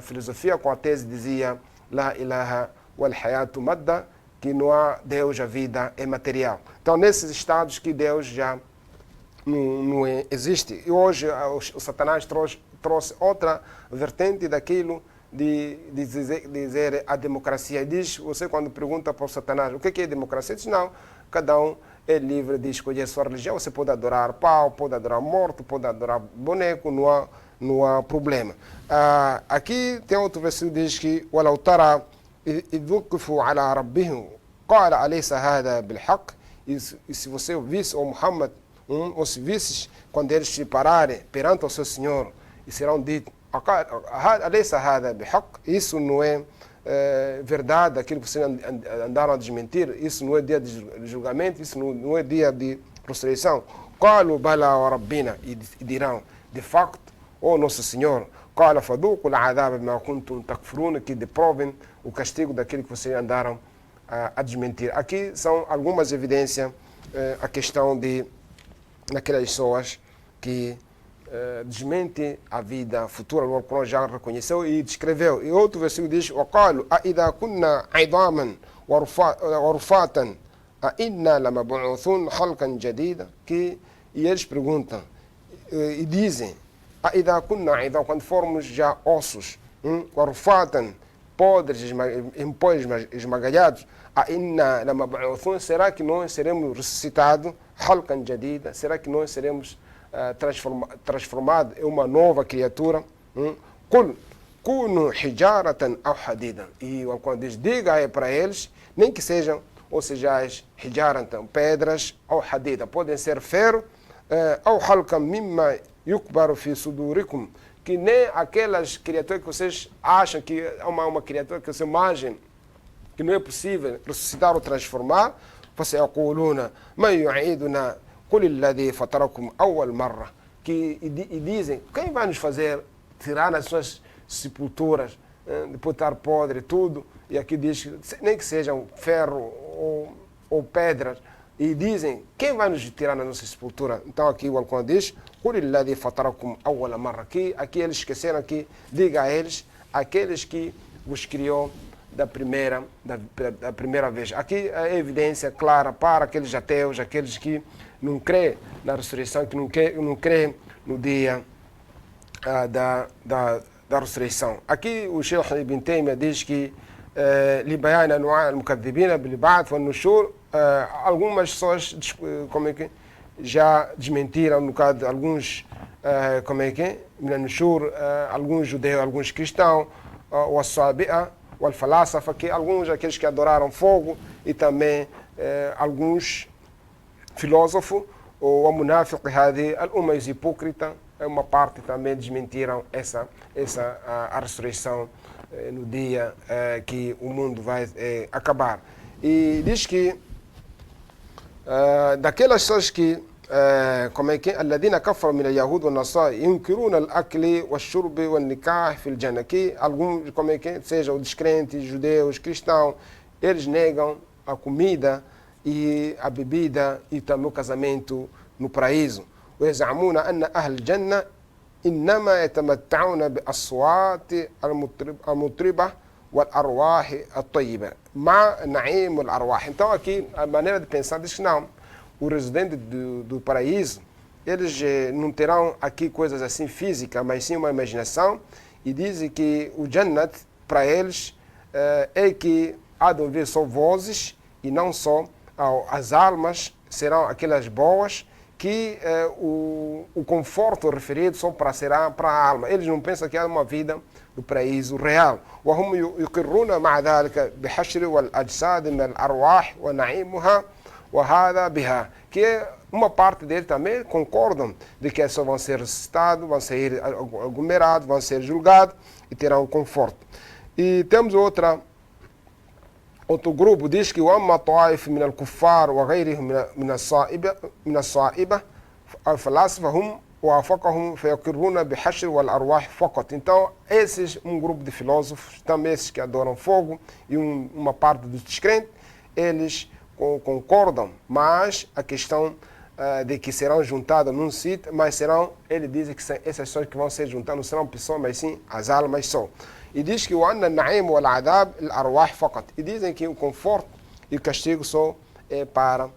filosofia com a tese dizia La ilaha wal hayatu madda, que não há Deus, a vida é material. Então nesses estados que Deus já não existe. E hoje o Satanás trouxe outra vertente daquilo de dizer a democracia. Diz, você quando pergunta para o Satanás o que é democracia, diz não, cada um é livre de escolher sua religião, você pode adorar pau, pode adorar morto, pode adorar boneco, não há problema. Aqui tem outro versículo que diz que وَلَوْ تَرَى إِذْ وُقِفُوا عَلَى رَبِّهِمْ قَالَ أَلَيْسَ هَذَا بِالْحَقِّ. E se você visse, ou Muhammad, ou se visses, quando eles se pararem perante o seu Senhor, e serão ditos, isso não é verdade, aquilo que vocês andaram a desmentir, isso não é dia de julgamento, isso não é dia de ressurreição. قالوا بلى وربنا, e dirão, de facto, ó nosso Senhor, قال فذوقوا العذاب بما كنتم تكفرون, que deprovem o castigo daquilo que vocês andaram a desmentir. Aqui são algumas evidências, a questão de naquelas pessoas que desmente a vida futura. O Alcorão já reconheceu e descreveu. E outro versículo diz: وَقَالُوا أَإِذَا كُنَّا عِظَامًا وَرُفَاتًا أَإِنَّا لَمَبْعُوثُونَ خَلْقًا جَدِيدًا. E eles perguntam e dizem: أَإِذَا كُنَّا عِظَامًا, quando formos já ossos, وَرُفَاتًا, podres, esmagalhados, أَإِنَّا لَمَبْعُوثُونَ, será que nós seremos ressuscitados? خَلْقًا جَدِيدًا, será que nós seremos transformado em uma nova criatura? قُلْ كُونُوا حِجَارَةً أَوْ حَدِيدًا. E quando diz, diga para eles, nem que sejam, ou seja, حِجَارَةً, pedras, ou حَدِيدًا, podem ser ferro, أَوْ حَلْقًا مِمَّا يُكْبَرُ فِي صُدُورِكُمْ, que nem aquelas criaturas que vocês acham que é uma criatura que você imagina que não é possível ressuscitar ou transformar. فَسَيَقُولُونَ مَنْ يُعِيدُنَا قُلِ الَّذِي فَطَرَكُمْ أَوَّلَ مَرَّةٍ, e dizem, quem vai nos fazer tirar nas suas sepulturas, depois de estar podre e tudo, e aqui diz, nem que sejam ferro ou pedras, e dizem, quem vai nos tirar na nossa sepultura? Então aqui o Alcorão diz, قُلِ الَّذِي فَطَرَكُمْ أَوَّلَ مَرَّةٍ, aqui eles esqueceram que, diga a eles, aqueles que vos criou da primeira vez. Aqui a evidência clara para aqueles ateus, aqueles que não creem na ressurreição, que não creem no dia da ressurreição. Aqui o Sheikh Ibn Taymiyyah diz que لِبَيَانَ أَنْوَاعِ الْمُكَذِّبِينَ بِالْبَعْثِ وَالنُّشُورِ, algumas pessoas já desmentiram, no caso de alguns, alguns judeus, alguns cristãos, والصابئة والفلاسفة, que alguns aqueles que adoraram fogo, e também alguns filósofos, ou a munafiq hadi, alguma hipócrita, uma parte também desmentiram a ressurreição no dia que o mundo vai acabar. E diz que daquelas pessoas que الذين كفروا من اليهود والنصارى ينكرون الأكل والشرب والنكاح في الجنة, que alguns, seja os descrentes, judeus, cristãos, eles negam a comida e a bebida e também o casamento no paraíso. ويزعمون أن أهل الجنة إنما يتمتعون بالأصوات المطربة والأرواح الطيبة مع نعيم الأرواح. Então aqui a maneira de pensar diz que não, os residentes do paraíso, eles não terão aqui coisas assim físicas, mas sim uma imaginação, e dizem que o Jannat, para eles, é que há de ouvir só vozes, e não só as almas serão aquelas boas, que o conforto referido só será para a alma. Eles não pensam que há uma vida do paraíso real. وهم يقرون مع ذلك بحشر والأجساد من الأرواح ونعيمها وهذا بها, que uma parte deles também concordam de que só vão ser ressuscitados, vão ser aglomerados, vão ser julgados e terão conforto. E temos outro grupo, diz que وَأَمَّا طَائِفٌ مِنَ الْكُفَّارِ وَغَيْرِهِمْ مِنَ الصَّائِبَةِ الْفَلَاسِفَةِ هُمْ وافقهم فيقرون بحشر والأرواح فقط. Então, esses, grupo de filósofos, também esses que adoram fogo, e uma parte dos descrentes, eles concordam, mas a questão de que serão juntadas num sítio, mas serão, ele diz que essas pessoas que vão ser juntadas não serão pessoas, mas sim as almas só. E diz que o anna naim wal adab al arwah faqat. E dizem que o conforto e o castigo só é para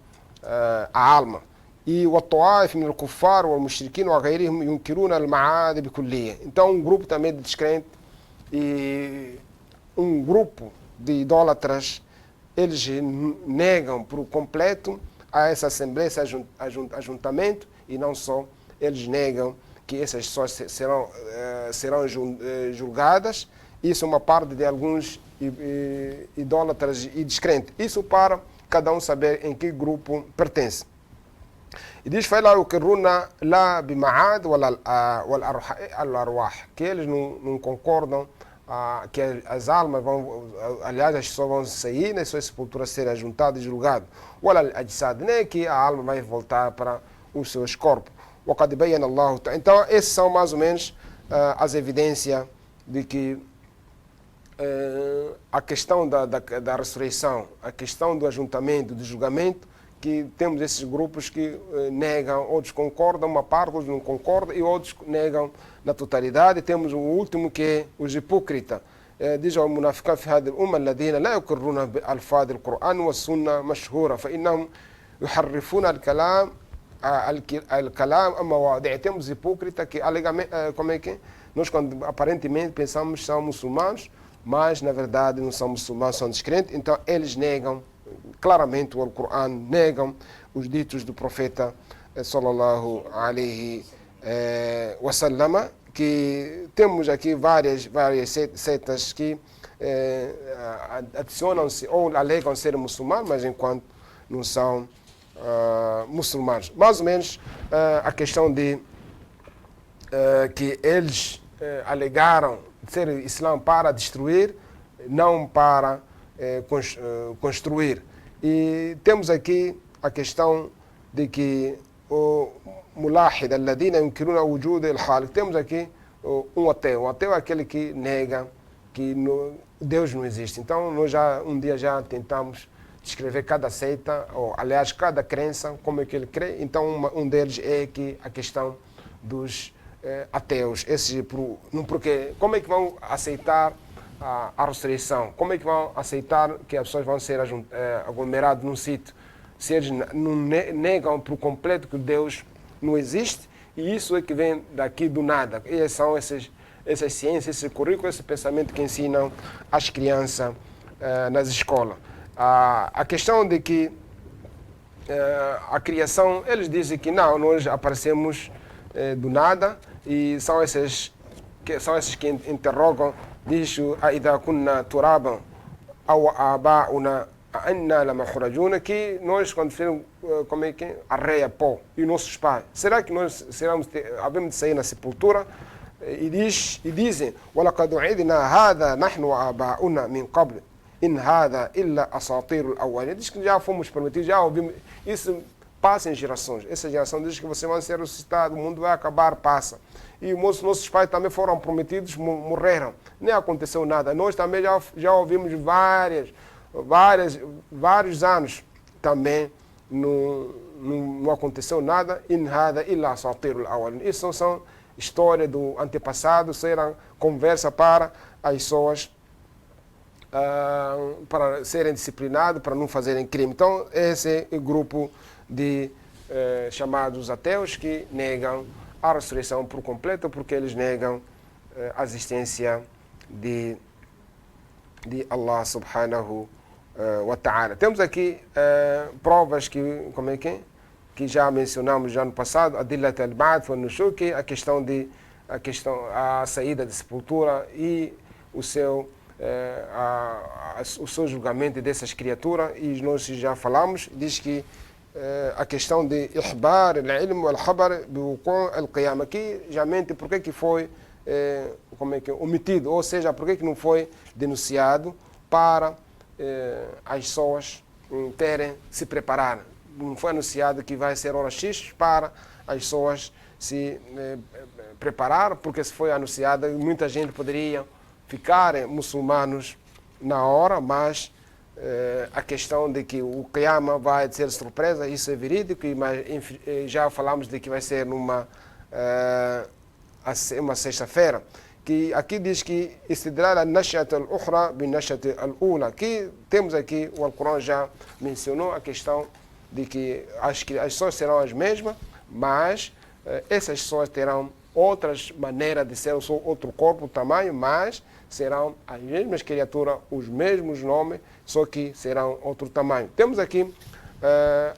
a alma. E o tawaif min al-kuffar wal mushrikin wa ghayrihim yunkiruna al-ma'ad bikulliya. Então, grupo também de descrentes e grupo de idólatras, eles negam por completo a essa assembleia, esse ajuntamento, e não só, eles negam que essas pessoas serão julgadas. Isso é uma parte de alguns idólatras e descrentes. Isso para cada um saber em que grupo pertence. E diz, lá bima'ad wal arwah, que eles não concordam que as almas vão, aliás, as pessoas vão sair nas suas sepulturas, serem juntadas e julgadas. Nem que a alma vai voltar para os seus corpos. Então, esses são mais ou menos as evidências de que a questão da ressurreição, a questão do ajuntamento, do julgamento, que temos esses grupos que negam, outros concordam, uma parte, outros não concordam, e outros negam na totalidade. Temos o último, que é os hipócritas. diz المنافقون في هذه الأمة الذين لا يقرون بألفاظ القرآن والسنة مشهورة فإنهم يحرفون الكلام a مواضيع. Temos hipócritas que como é que nós aparentemente pensamos que são muçulmanos, mas na verdade não são muçulmanos, são descrentes. Então eles negam claramente o Alcorão, negam os ditos do profeta sallallahu alaihi wasallam, que temos aqui várias setas que adicionam-se ou alegam ser muçulmanos, mas enquanto não são muçulmanos. Mais ou menos a questão de que eles alegaram ser Islã para destruir, não para construir. E temos aqui a questão de que o mulahid alladhina yunkiruna wujud al-khaliq. Temos aqui um ateu. Um ateu é aquele que nega que Deus não existe. Então nós um dia já tentamos descrever cada seita, ou aliás cada crença, como é que ele crê. Então um deles é que a questão dos ateus. Porque como é que vão aceitar a ressurreição? Como é que vão aceitar que as pessoas vão ser aglomeradas num sítio, se eles não negam por completo que Deus não existe? E isso é que vem daqui do nada. E são essas ciências, esse currículo, esse pensamento que ensinam as crianças nas escolas. A questão de que a criação, eles dizem que não, nós aparecemos do nada, e são esses que interrogam, diz "Aidha kunna turaban aw aba'una anna lamukhrajuna", que nós quando fizemos como é que areia, pó, e nossos pais, será que nós havemos de sair na sepultura? E dizem "Walaqad u'idna hadha nahnu wa aba'una min qabl in hadha illa asatir al-awwalin", diz que já fomos prometidos, já ouvimos isso. Passa em gerações. Essa geração diz que você vai ser ressuscitado, o mundo vai acabar, passa. E nossos pais também foram prometidos, morreram. Nem aconteceu nada. Nós também já ouvimos vários anos também não aconteceu nada. In hada illa asatirul awwalin. Isso são histórias do antepassado, isso era conversa para as pessoas para serem disciplinados, para não fazerem crime. Então, esse é o grupo de chamados ateus que negam a ressurreição por completo, porque eles negam a existência de Allah subhanahu wa ta'ala. Temos aqui provas que já mencionamos já no passado, adillat al-ba'th wa nushur, que a saída da sepultura e o seu julgamento dessas criaturas, e nós já falamos, diz que a questão de ihbar al-ilm wal-khabar biwuqu' al-qiyamah, que geralmente porque que foi omitido, ou seja, porque que não foi denunciado para as pessoas se preparar. foi anunciado que vai ser hora X para as pessoas se preparar, porque se foi anunciado, muita gente poderia ficar muçulmanos na hora, mas a questão de que o Qiyamah vai ser surpresa, isso é verídico, mas já falamos de que vai ser uma sexta-feira, que aqui diz que istidlal al-nashat al-ukhra bin-nashat al-ula, que temos aqui, o Alcorão já mencionou a questão de que as pessoas serão as mesmas, mas essas pessoas terão outras maneiras de ser, outro corpo, tamanho, mas serão as mesmas criaturas, os mesmos nomes, só que serão outro tamanho. Temos aqui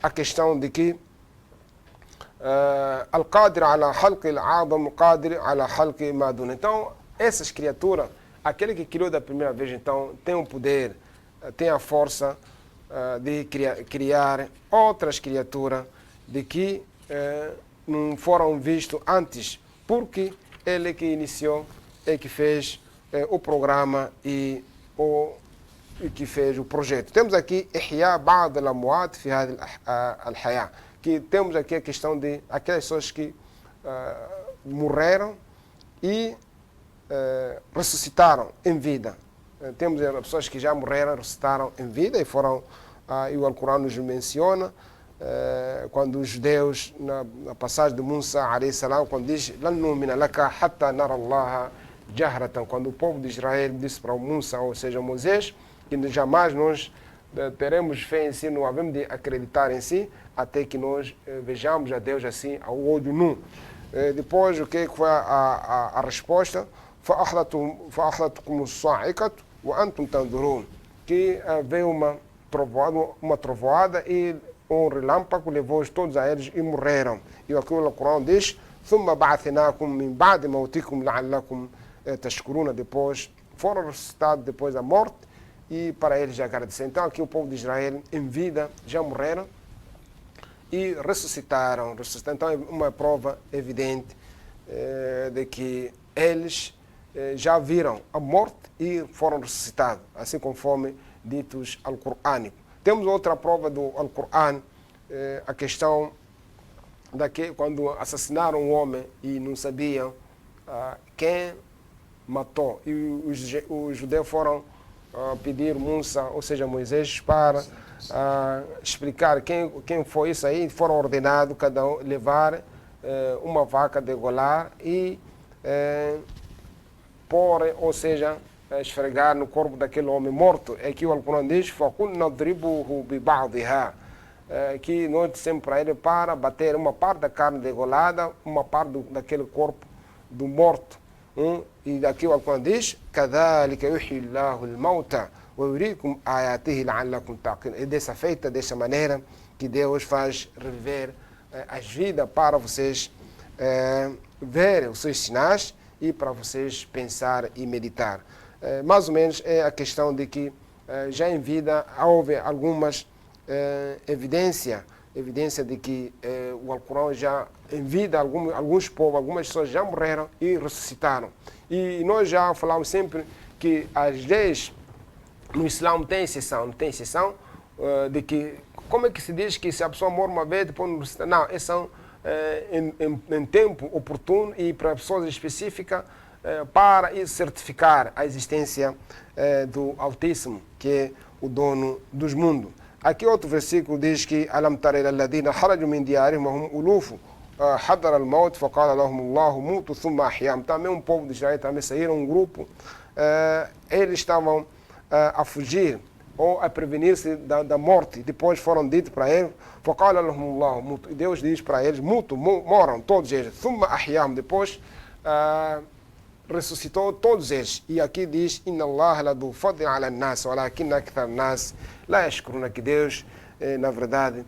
a questão de que Al-Qadir ala halqi al-Adam, Qadir ala halqi ma dun. Então, essas criaturas, aquele que criou da primeira vez, então, tem o poder, tem a força de criar outras criaturas de que não foram vistos antes, porque ele que iniciou e que fez o programa e que fez o projeto. Temos aqui Ihya Ba'd al-Amwat fi hadhihi al-Hayah, que temos aqui a questão de aquelas pessoas que morreram e ressuscitaram em vida. Temos pessoas que já morreram, ressuscitaram em vida e foram, e o Alcorão nos menciona, quando os judeus, na passagem de Musa, quando diz Lan numina laka hatta nara Allah jahratan, quando o povo de Israel disse para o Musa, ou seja, Moisés, que jamais nós teremos fé em si, não havemos de acreditar em si, até que nós vejamos a Deus assim, ao olho nu. Depois, o que foi a resposta? فَأَخْلَتْكُمُ الصَّاعِقَةُ وَأَنْتُمْ تَنْظُرُونَ, que veio uma trovoada e um relâmpago levou todos a eles e morreram. E aqui o Alcorão diz ثُمَّ بَعَثْنَاكُمْ مِنْ بَعْدِ مَوْتِكُمْ لَعَلَّكُمْ تَشْكُرُونَ, depois foram ressuscitados depois da morte e para eles já agradecer. Então aqui o povo de Israel em vida já morreram e ressuscitaram. Então é uma prova evidente de que eles já viram a morte e foram ressuscitados, assim conforme ditos Alcorânico. Temos outra prova do Alcorão, a questão daqui, quando assassinaram um homem e não sabiam quem matou. E os judeus foram pedir Musa, ou seja, Moisés, para explicar quem foi isso aí. Foram ordenados cada um levar uma vaca degolar e pôr, ou seja, esfregar no corpo daquele homem morto. É que o Alcorão diz فَقُلْنَا ضْرِبُهُ بِبَعْضِهَا, que nós dissemos para ele para bater uma parte da carne degolada, uma parte daquele corpo do morto. E daqui o Alcorão diz كَذَلِكَ يُحْيِي اللَّهُ الْمَوْتَى وَيُرِيكُمْ آيَاتِهِ لَعَلَّكُمْ تَعْقِلُونَ. É dessa maneira que Deus faz reviver as vidas para vocês verem os seus sinais e para vocês pensar e meditar. Mais ou menos é a questão de que já em vida houve algumas evidência de que o Alcorão já em vida, alguns povos, algumas pessoas já morreram e ressuscitaram. E nós já falamos sempre que as leis no Islã não tem exceção de que, como é que se diz que se a pessoa morre uma vez, depois não ressuscita? Não, eles são em tempo oportuno e para pessoas específicas para certificar a existência do Altíssimo, que é o dono dos mundos. Aqui outro versículo diz que Alam tara ila alladhina kharaju min diyarihim wa hum ulufu hadara al-maut faqala lahum Allahu mutu thumma ahyahum. Também um povo de Israel também saíram um grupo, eles estavam a fugir ou a prevenir-se da morte. Depois foram ditos para eles faqala lahum Allahu mutu. E Deus diz para eles mutu, moram todos eles. Thumma ahyahum, depois ressuscitou todos eles. E aqui diz Inna Allah ladu fadlin ala an-nas walakin akthar an-nas la yashkuruna, que Deus na verdade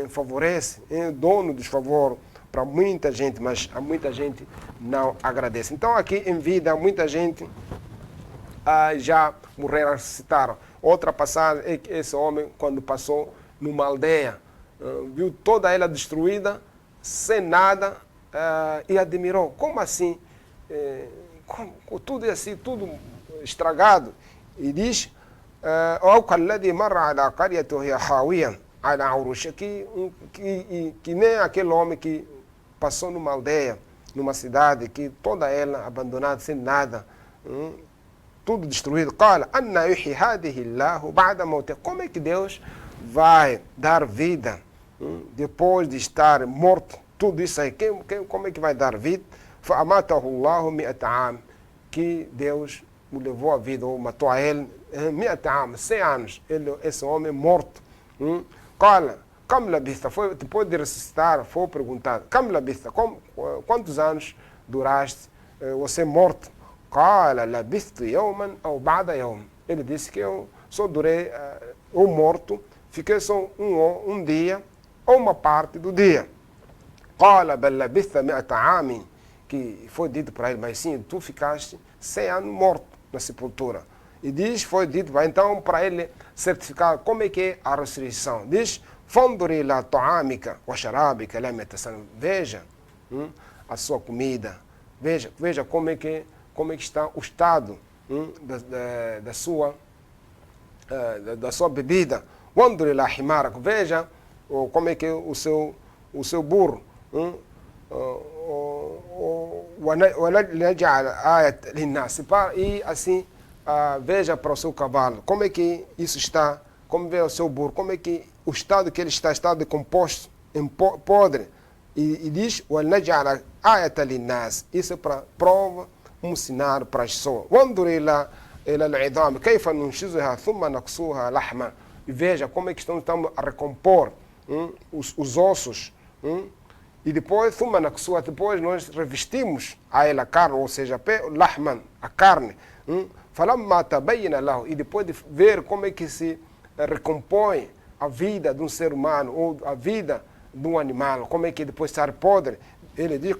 favorece, é dono dos favores para muita gente, mas a muita gente não agradece. Então aqui em vida muita gente já morreram, ressuscitaram. Outra passagem é que esse homem, quando passou numa aldeia, viu toda ela destruída, sem nada, e admirou. Como assim? Tudo assim, tudo estragado. E diz, ala urusha, que nem aquele homem que passou numa aldeia, numa cidade, que toda ela abandonada, sem nada, tudo destruído. Qala, anna yuhyi hadihi Allahu ba'da mawtih. Como é que Deus vai dar vida depois de estar morto? Tudo isso aí, como é que vai dar vida? Fa'amatahu Allahu mi'ata am, que Deus o levou à vida, ou matou a ele, mi'ata am, 100 anos, esse homem morto. Qala, kam labitha, depois de ressuscitar, foi perguntado, kam labitha, quantos anos duraste você morto? Qala, labithtu yawman aw ba'da yawm. Ele disse que eu só durei, ou morto, fiquei só um dia, ou uma parte do dia. Qala, bal labitha mi'ata amin, que foi dito para ele, mas sim, tu ficaste 100 anos morto na sepultura. E diz, foi dito, então, para ele certificar como é que é a ressurreição. Diz, fanduri la ta'amika wa sharabika lam yatasanna. Veja a sua comida, veja como é que está o estado da sua bebida. Wanduri la himarak. Veja como é que é o seu burro. E assim, veja para o seu cavalo, como é que isso está, como vê o seu burro, como é que o estado que ele está decomposto, podre. E diz, isso é para prova, um sinal para as pessoas. E veja como é que estamos a recompor os ossos. E depois, depois nós revestimos a ela a carne, ou seja, a carne. E depois de ver como é que se recompõe a vida de um ser humano, ou a vida de um animal, como é que depois está podre, ele diz,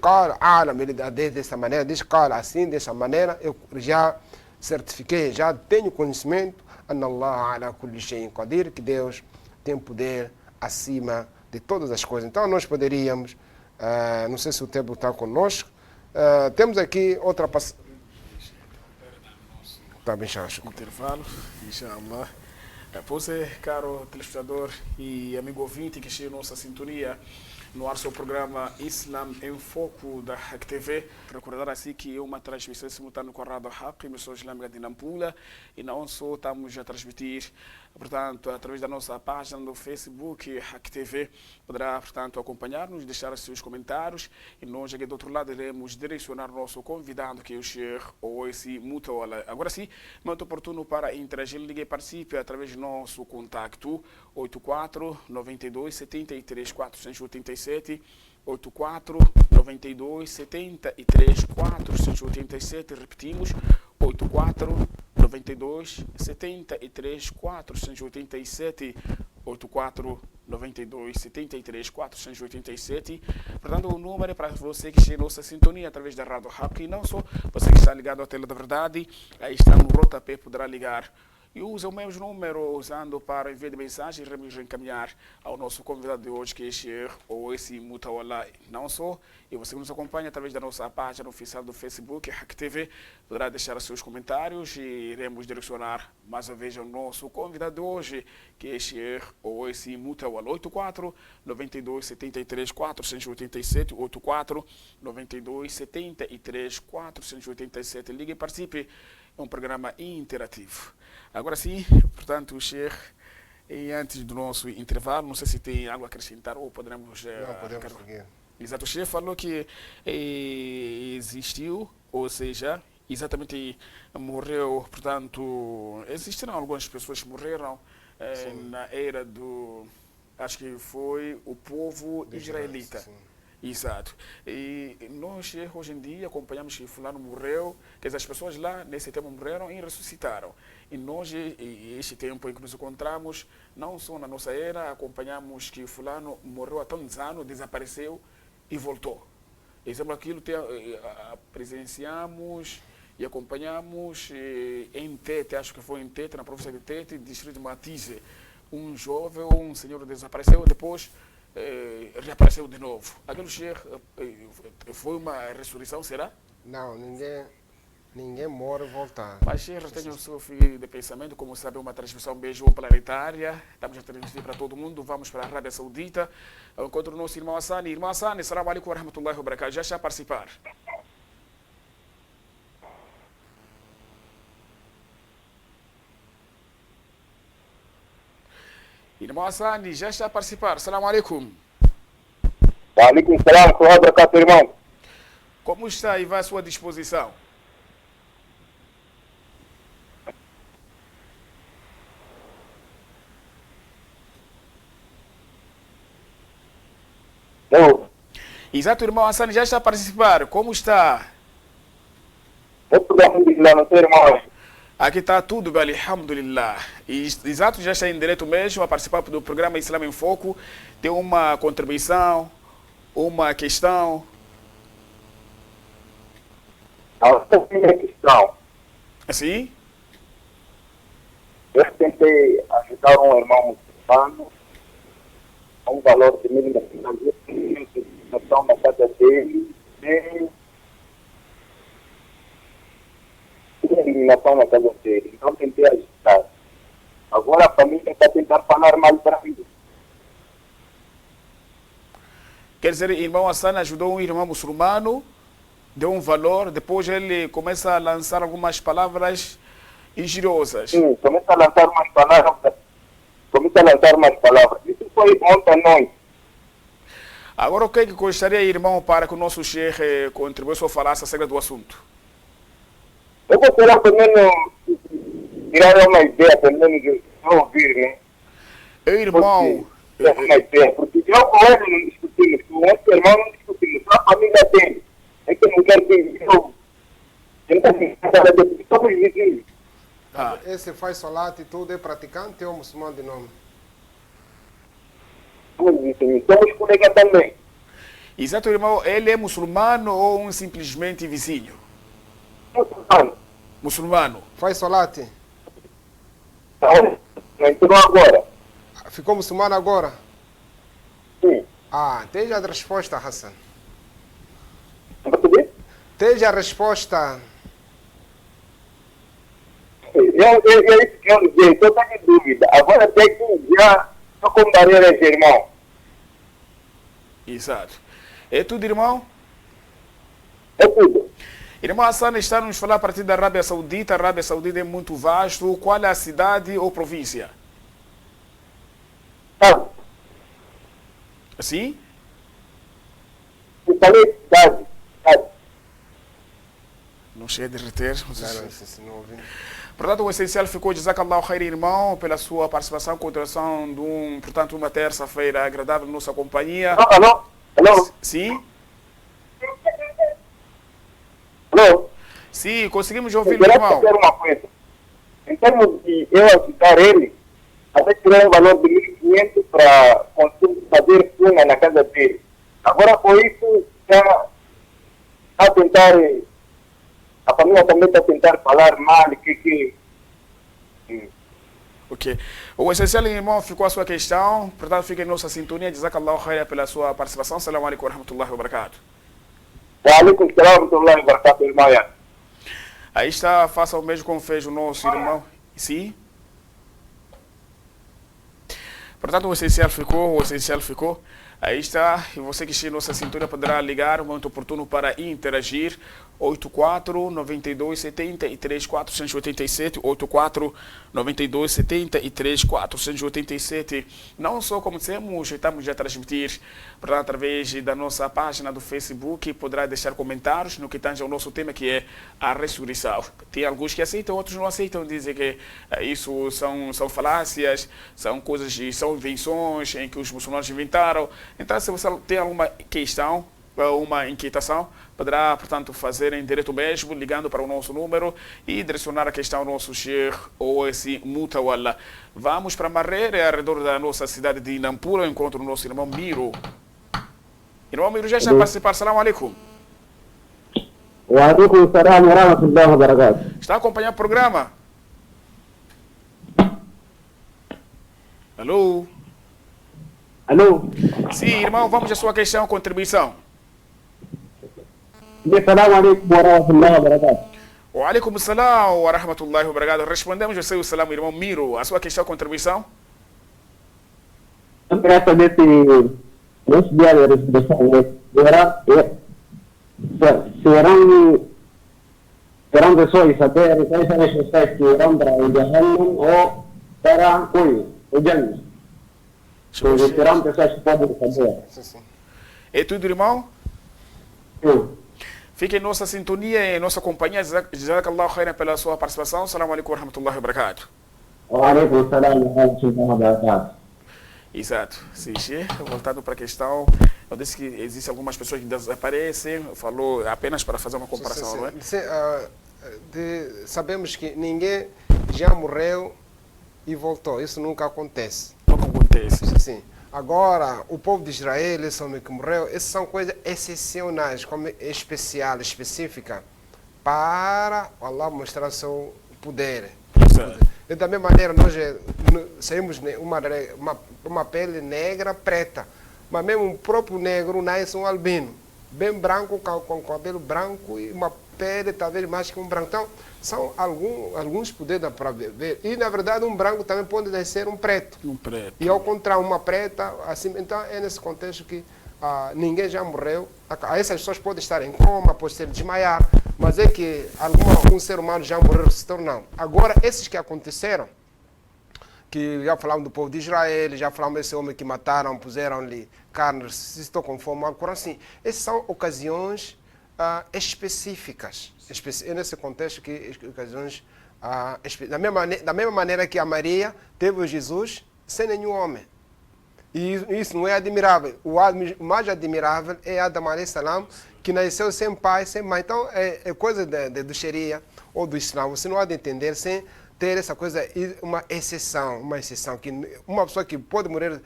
ele dessa maneira, diz, assim, dessa maneira, eu já certifiquei, já tenho conhecimento, que Deus tem poder acima de todas as coisas. Então nós poderíamos, não sei se o tempo está conosco, temos aqui outra passagem. Está bem, Chacho. Intervalo, inshallah. Você, caro telespectador e amigo ouvinte que chega nossa sintonia no ar seu programa Islam em Foco da Hack TV. Recordar assim que é uma transmissão simultânea com a Rádio Hack, emissora islâmica de Nampula, e não só estamos a transmitir, portanto, através da nossa página no Facebook, Hack TV, poderá, portanto, acompanhar-nos, deixar seus comentários, e nós aqui do outro lado iremos direcionar o nosso convidado, que é o Sheikh Owaisi Mutawalla. Agora sim, muito oportuno para interagir, ligue e participe através do nosso contacto 84 92 73 487, 84 92 73 487, repetimos, 84 92 73 487, 84 92 73 487. Portanto, o número é para você que chega nossa sintonia através da Rádio Hack, e não só você que está ligado à tela da verdade, aí está no rodapé, poderá ligar. E usa o mesmo número usando para enviar de mensagem e iremos encaminhar ao nosso convidado de hoje, que é Sheikh Owaisi Mutawalla. Não só, e você nos acompanha através da nossa página oficial do Facebook, Hack TV, poderá deixar seus comentários e iremos direcionar mais uma vez ao nosso convidado de hoje, que é Sheikh Owaisi Mutawalla. 84 92 73 487, 84 92 73 487. Ligue e participe. É um programa interativo. Agora sim, portanto, Sheikh, e antes do nosso intervalo, não sei se tem algo a acrescentar ou poderemos... Não, podemos seguir. Exato, o Sheikh falou que existiu, ou seja, exatamente morreu, portanto, existiram algumas pessoas que morreram na era do... Acho que foi o povo israelita. Sim. Exato. E nós hoje em dia acompanhamos que fulano morreu, quer dizer, as pessoas lá nesse tempo morreram e ressuscitaram. E nós, este tempo em que nos encontramos, não só na nossa era, acompanhamos que fulano morreu há tantos anos, desapareceu e voltou. Exemplo, aquilo presenciamos e acompanhamos em Tete, acho que foi em Tete, na província de Tete, distrito de Matize. Um jovem, um senhor desapareceu, depois reapareceu de novo. Aquele Sheikh foi uma ressurreição, será? Não, ninguém Ninguém morre e volta. Mas Sheikh tem o seu fio de pensamento, como sabe, uma transmissão beijo planetária. Estamos a transmitir para todo mundo. Vamos para a Arábia Saudita. Eu encontro o nosso irmão Hassani. Irmão Hassani, assalamu alaikum wa rahmatullahi wa barakatuh. Já está a participar. Irmão Hassani, já está a participar. Assalamu alaikum. Wa alaikum salam, wa barakatuh, irmão. Como está e vai à sua disposição? Eu, Exato, irmão Hassani, já está a participar. Como está? tudo alhamdulillah, não sei, irmão. Aqui está tudo, bem, alhamdulillah. Exato, já está em direto mesmo a participar do programa Islam em Foco. Tem uma contribuição, uma questão. A minha questão, Assim? eu tentei ajudar um irmão muçulmano a um valor de R$1.000 na casa dele, sem eliminação na casa dele. Então tentei ajudar. Agora a família está tentando falar mal para mim. Quer dizer, irmão Hassan ajudou um irmão muçulmano, deu um valor, depois ele começa a lançar algumas palavras injuriosas. Sim, começa a lançar umas palavras. Isso foi ontem à noite. Agora, o que é que gostaria, irmão, para que o nosso Sheikh contribuísse ou falasse acerca do assunto? Eu gostaria primeiro tirar uma ideia, primeiro de ouvir, né? Eu, irmão, Uma ideia, porque eu com ele não discutimos, com o outro irmão não discutimos, só a família dele. É que não quer que eu somos vizinhos. Esse faz solat e tudo, é praticante ou muçulmano de nome? Somos vizinhos, somos colegas também. exato, irmão, ele é muçulmano ou um simplesmente vizinho? Muçulmano. Muçulmano. Faz solat? Não entrou agora. Ficou muçulmano agora? Sim. Ah, tem já a resposta, Hassan. Português? Tem já a resposta. Eu estou em dúvida. Agora tem que já estou com barreiras, irmão. Exato. É tudo, irmão? É tudo. Irmão Hassan está nos falar a partir da Arábia Saudita. A Arábia Saudita é muito vasto. Qual é a cidade ou província? Sabe? Assim? Eu falei cidade. Sabe? Não chega a derreter. Não ouvi. Portanto, o essencial ficou, jazakallahu khair, irmão, pela sua participação, continuação de portanto, uma terça-feira agradável na nossa companhia. Alô? Alô? Sim? Alô? Sim, conseguimos Eu ouvir, queria irmão. dizer uma coisa. Em termos de eu ajudar ele, até tirar um valor de 1.500 para conseguir fazer funa na casa dele. Agora, com isso, já está a tentar, a família também está a tentar falar mal, Ok. O essencial, irmão, ficou a sua questão. Portanto, fique em nossa sintonia. Jazakallahu khair pela sua participação. Assalamu alaikum wa rahmatullahi wa barakatuh. Wa alaikum salam wa rahmatullahi wa barakatuh, irmão. Aí está, faça o mesmo como fez o nosso irmão. Sim? Portanto, o essencial ficou. Aí está, e você que estiver em nossa cintura poderá ligar, um momento oportuno para interagir. 84 92 73 487, 84 92 73 487. Não só como dissemos, estamos a transmitir, portanto, através da nossa página do Facebook, poderá deixar comentários no que tange ao nosso tema, que é a ressurreição. Tem alguns que aceitam, outros não aceitam, dizem que isso são falácias, são coisas, são invenções em que os muçulmanos inventaram. Então, se você tem alguma questão, uma inquietação, poderá, portanto, fazer em direto mesmo, ligando para o nosso número e direcionar a questão ao nosso Sheikh ou esse Mutawalla. Vamos para Marreira, ao redor da nossa cidade de Nampula, encontro o nosso irmão Miro. Irmão Miro, já está a participar. Salam alaikum. Wa alaikum salam wa rahmatullahi wa barakatuh. Está a acompanhar o programa? Alô? Alô? Sim, irmão, vamos à sua questão, contribuição. Salam alaikum wa rahmatullahi wa barakatuh. Wa alaikum salam wa rahmatullahi wa barakatuh. Respondemos você, o salam, irmão Miro. A sua questão, contribuição? Eu queria saber se nesse dia da ressurreição serão pessoas até essas pessoas que irão para o Jahannam ou para o Jannah. Serão pessoas que podem saber. Sim. É tudo, irmão? Sim. Fique em nossa sintonia, em nossa companhia. Jazakallahu khairan pela sua participação. Assalamu alaikum wa rahmatullahi wa barakatuh. Wa alaikum salam wa rahmatullahi wa barakatuh. Exato. Sim, voltando para a questão, eu disse que existem algumas pessoas que desaparecem, falou apenas para fazer uma comparação, não é? Sabemos que ninguém já morreu e voltou. Isso nunca acontece. Nunca acontece. Sim. Agora, o povo de Israel, esse homem que morreu, essas são coisas excepcionais, como especial, específica, para Allah mostrar seu poder. E da mesma maneira, nós saímos uma pele negra, preta, mas mesmo o próprio negro nasce um albino, bem branco, com cabelo branco e uma pele talvez mais que um branco. Então, são alguns poderes para ver. E, na verdade, um branco também pode nascer um preto. Um preto. E, ao contrário, uma preta, assim. Então, é nesse contexto que ninguém já morreu. Essas pessoas podem estar em coma, podem ser desmaiar, mas é que algum ser humano já morreu, se tornou. Agora, esses que aconteceram, que já falamos do povo de Israel, já falamos desse homem que mataram, puseram-lhe carne, se estou com fome, algo assim. Essas são ocasiões específicas. É nesse contexto que ocasiões da mesma maneira que a Maria teve o Jesus sem nenhum homem. E isso não é admirável. O mais admirável é Adam alayhi salam, que nasceu sem pai, sem mãe. Então é coisa do Sharia ou do Islã. Você não há de entender sem ter essa coisa, uma exceção, que uma pessoa que pode morrer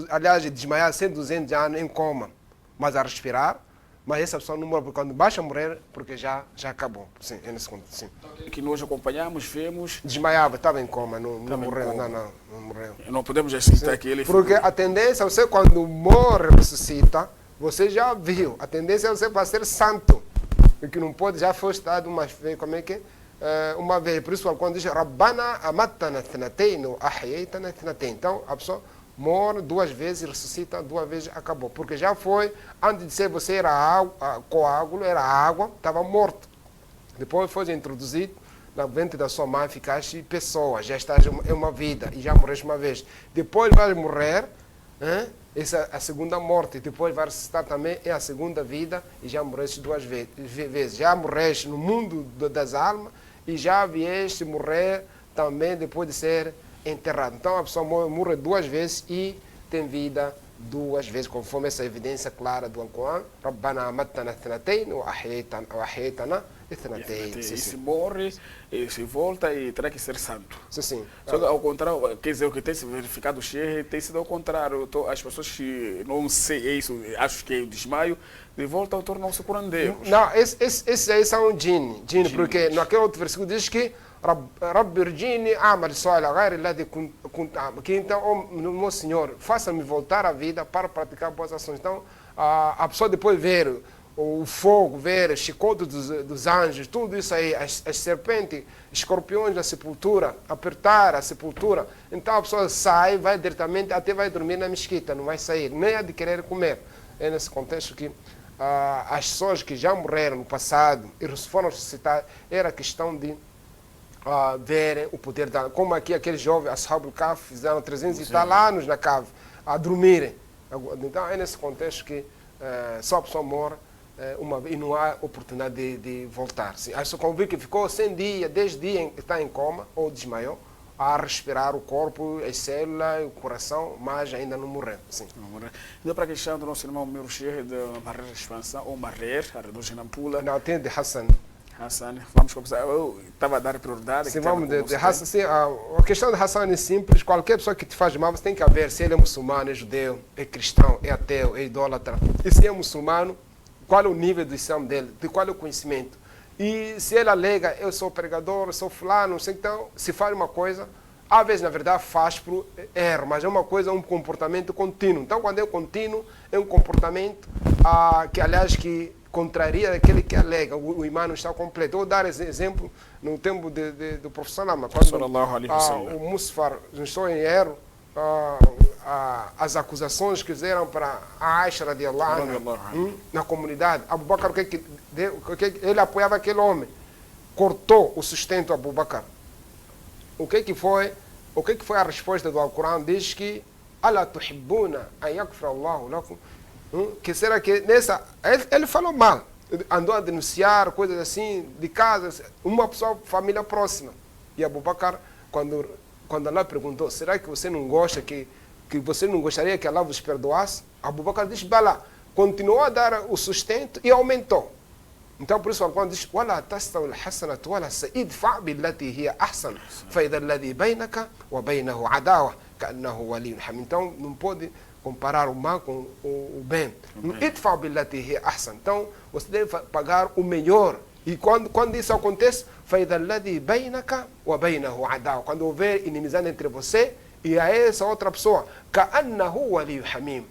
aliás, desmaiar 200 anos em coma, mas a respirar. Mas essa pessoa não morre, porque quando baixa a morrer, porque já acabou. Sim, é nesse ponto, sim. Que nós acompanhamos, vemos... Desmaiava, estava em coma, não morreu. Não morreu. Não podemos aceitar que ele... Porque a tendência, você quando morre, ressuscita, você já viu. A tendência é você para ser santo. Porque não pode, já foi estado uma vez, como é que uma vez. Por isso, quando diz, Rabbana amattana thnatain wa ahyaytana thnatain. Então, a pessoa morre 2 vezes e ressuscita 2 vezes, acabou. Porque já foi, antes de ser você era coágulo, era água, estava morto. Depois foi introduzido na ventre da sua mãe, ficaste pessoa, já estás em uma vida e já morreste uma vez. Depois vai morrer, essa é a segunda morte. Depois vai ressuscitar também, é a segunda vida e já morreste 2 vezes. Já morreste no mundo das almas e já vieste morrer também depois de ser enterrado. Então a pessoa morre 2 vezes e tem vida 2 vezes, conforme essa evidência clara do Alcorão. Rabbana amattana thnatain wa ahyaytana thnatain. E se morre, e se volta e terá que ser santo. Sim. Só que ao contrário, quer dizer, o que tem se verificado tem sido ao contrário. As pessoas que não sei isso, acho que é o desmaio, de volta tornam-se curandeiros. Não, esses aí são djinn, porque naquele outro versículo diz que Rabbi irjini amal salih ghayri alladhi kunt a'mal. Que então, meu Senhor, faça-me voltar à vida para praticar boas ações. Então, a pessoa depois ver o fogo, ver o chicote dos anjos, tudo isso aí, as serpentes, escorpiões da sepultura, apertar a sepultura. Então a pessoa sai, vai diretamente, até vai dormir na mesquita, não vai sair, nem há de querer comer. É nesse contexto que as pessoas que já morreram no passado e foram ressuscitadas, era questão de verem o poder da... Como aqui aqueles jovens, Ashab al-Kahf, fizeram 300 e tal anos na cave, a dormirem. Então é nesse contexto que só a pessoa morre e não há oportunidade de voltar. A pessoa convive que ficou 100 dias, 10 dias, está em coma ou desmaiou, a respirar o corpo, as células, o coração, mas ainda não morreu. Sim. Então, para a questão do nosso irmão Miro Sheikh de Marrer Expansão, ou Marrer, a reduzir na Pula. Não, tem de Hassan. Hassan, vamos começar. Eu estava a dar prioridade. Sim, vamos de Hassan. Sim, a questão de Hassan é simples. Qualquer pessoa que te faz mal, você tem que ver se ele é muçulmano, é judeu, é cristão, é ateu, é idólatra. E se é muçulmano, qual é o nível do Islã dele, de qual é o conhecimento. E se ele alega, eu sou pregador, eu sou fulano, então, se faz uma coisa, às vezes, na verdade, faz por erro, mas é uma coisa, um comportamento contínuo. Então, quando é contínuo, é um comportamento que, aliás, que contraria aquele que alega, o imã não está completo. Eu vou dar exemplo no tempo do professor Lama, quando o Musfar, não estou em erro, as acusações que fizeram para a Aisha radiallahu anha na comunidade. Abu Bakr, ele apoiava aquele homem, cortou o sustento a Abu Bakr. O que foi a resposta do Alcorão? Diz que Ala tuhibbuna an yakfira Allahu lakum. Que será que nessa... Ele falou mal, andou a denunciar coisas assim, de casa, uma pessoa, família próxima. E Abu Bakr, quando Allah perguntou, será que você não gosta, que você não gostaria que Allah vos perdoasse? Abu Bakr disse, bala, continuou a dar o sustento e aumentou. Então, por isso, o Alcorão diz, وَلَا تَسْتَوِ الْحَسَنَةُ وَلَا سَإِدْفَعْ بِالَّتِي هِيَ أَحْسَنُ فَإِذَا الَّذِي بَيْنَكَ وَبَيْنَهُ عَدَاوَةٌ كَأَنَّهُ وَلِيٌّ حَمِيمٌ. Então, não pode comparar o mal com o bem. إِدْفَعْ بِالَّتِي هِيَ أَحْسَنُ. Então, você deve pagar o melhor. E quando isso acontece, فَإِذَا الَّذِي بَيْنَكَ وَبَيْنَهُ عَدَاوَةٌ. Quando houver inimizade entre você e a essa outra pessoa, كَأَنَّهُ وَلِيٌّ حَمِيمٌ.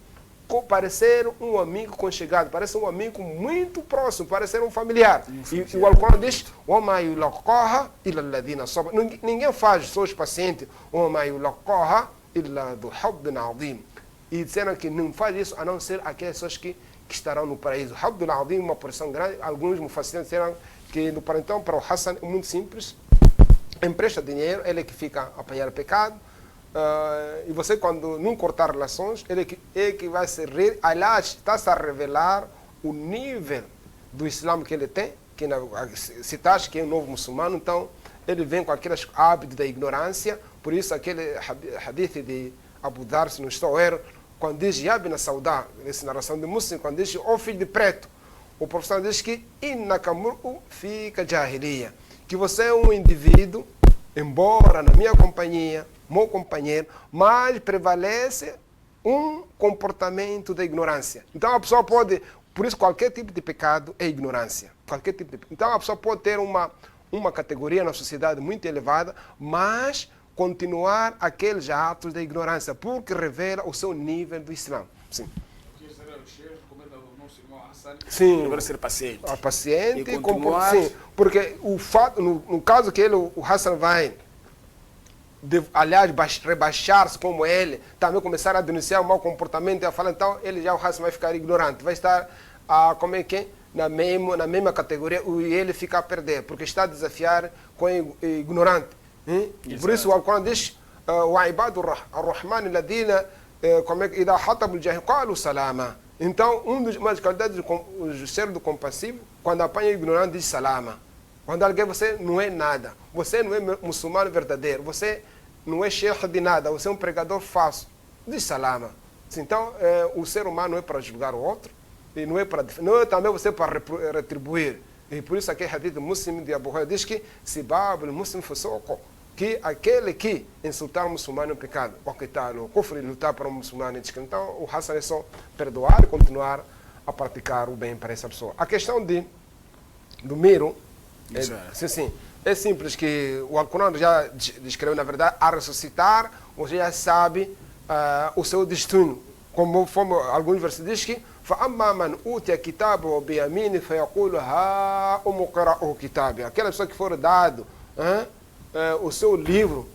Parecer um amigo conchegado, parece um amigo muito próximo, parecer um familiar. E o Alcorão diz, وَمَا يُلَقَّاهَا إِلَّا الَّذِينَ صَبَرُوا. Ninguém faz seus pacientes, وَمَا يُلَقَّاهَا إِلَّا ذُو حَظٍّ عَظِيمٍ. E disseram que não faz isso a não ser aquelas pessoas que estarão no paraíso. حَظٌ عَظِيمٍ, uma porção grande. Alguns mufassiros disseram que no paraíso, então, para o Hassan é muito simples. Empresta dinheiro, ele é que fica a apanhar o pecado. E você, quando não cortar relações, ele é que vai se rir. Aliás, está-se a revelar o nível do Islã que ele tem, que se acha que é um novo muçulmano, então ele vem com aqueles hábitos da ignorância. Por isso, aquele hadith de Abu Dhar, se não estou a erro, quando diz Yabna Saudá, essa narração de Muslim, quando diz ó filho de preto, o professor diz que Innaka mur'u fika jahiliya, que você é um indivíduo, embora na minha companhia, meu companheiro, mas prevalece um comportamento da ignorância. Então a pessoa pode, por isso qualquer tipo de pecado é ignorância. Qualquer tipo de, então a pessoa pode ter uma categoria na sociedade muito elevada, mas continuar aqueles atos da ignorância, porque revela o seu nível do Islã. Sim. Sim, agora ser paciente. A paciente e continuar. Sim, porque o fato, no caso que ele, o Hassan vai aliás, rebaixar-se como ele, também começar a denunciar o mau comportamento, e a falar, então ele já, o Hassan vai ficar ignorante, vai estar, como é que é? Na mesma categoria, e ele fica a perder, porque está a desafiar com o ignorante. Por isso o Alcorão diz, وَعِبَادُ الرَّحْمَنِ الَّذِينَ إِذَا حَطَبُوا الْجَاهِلِينَ قَالُوا سَلَامًا. Então, uma das qualidades do ser do compassivo, quando apanha o ignorante, diz salama. Quando alguém, você não é nada, você não é muçulmano verdadeiro, você não é chefe de nada, você é um pregador falso, diz salama. Então, o ser humano não é para julgar o outro, e não é também você para retribuir. E por isso aqui, hadith muslim de Abu Hurairah diz que Sibab al-Muslim fusuq, que aquele que insultar o muçulmano é um pecado, o que está no kufr, lutar para o muçulmano é descrente. Então, o Hassan é só perdoar e continuar a praticar o bem para essa pessoa. A questão do miro, é simples, que o Alcorão já descreveu, na verdade, a ressuscitar, você já sabe o seu destino. Como alguns versículos dizem que فَأَمَّا مَنْ أُوتِيَ كِتَابَهُ بِيَمِينِهِ فَيَقُولُ هَاؤُمُ اقْرَءُوا كِتَابِيَهْ. Aquela pessoa que for dado o seu livro,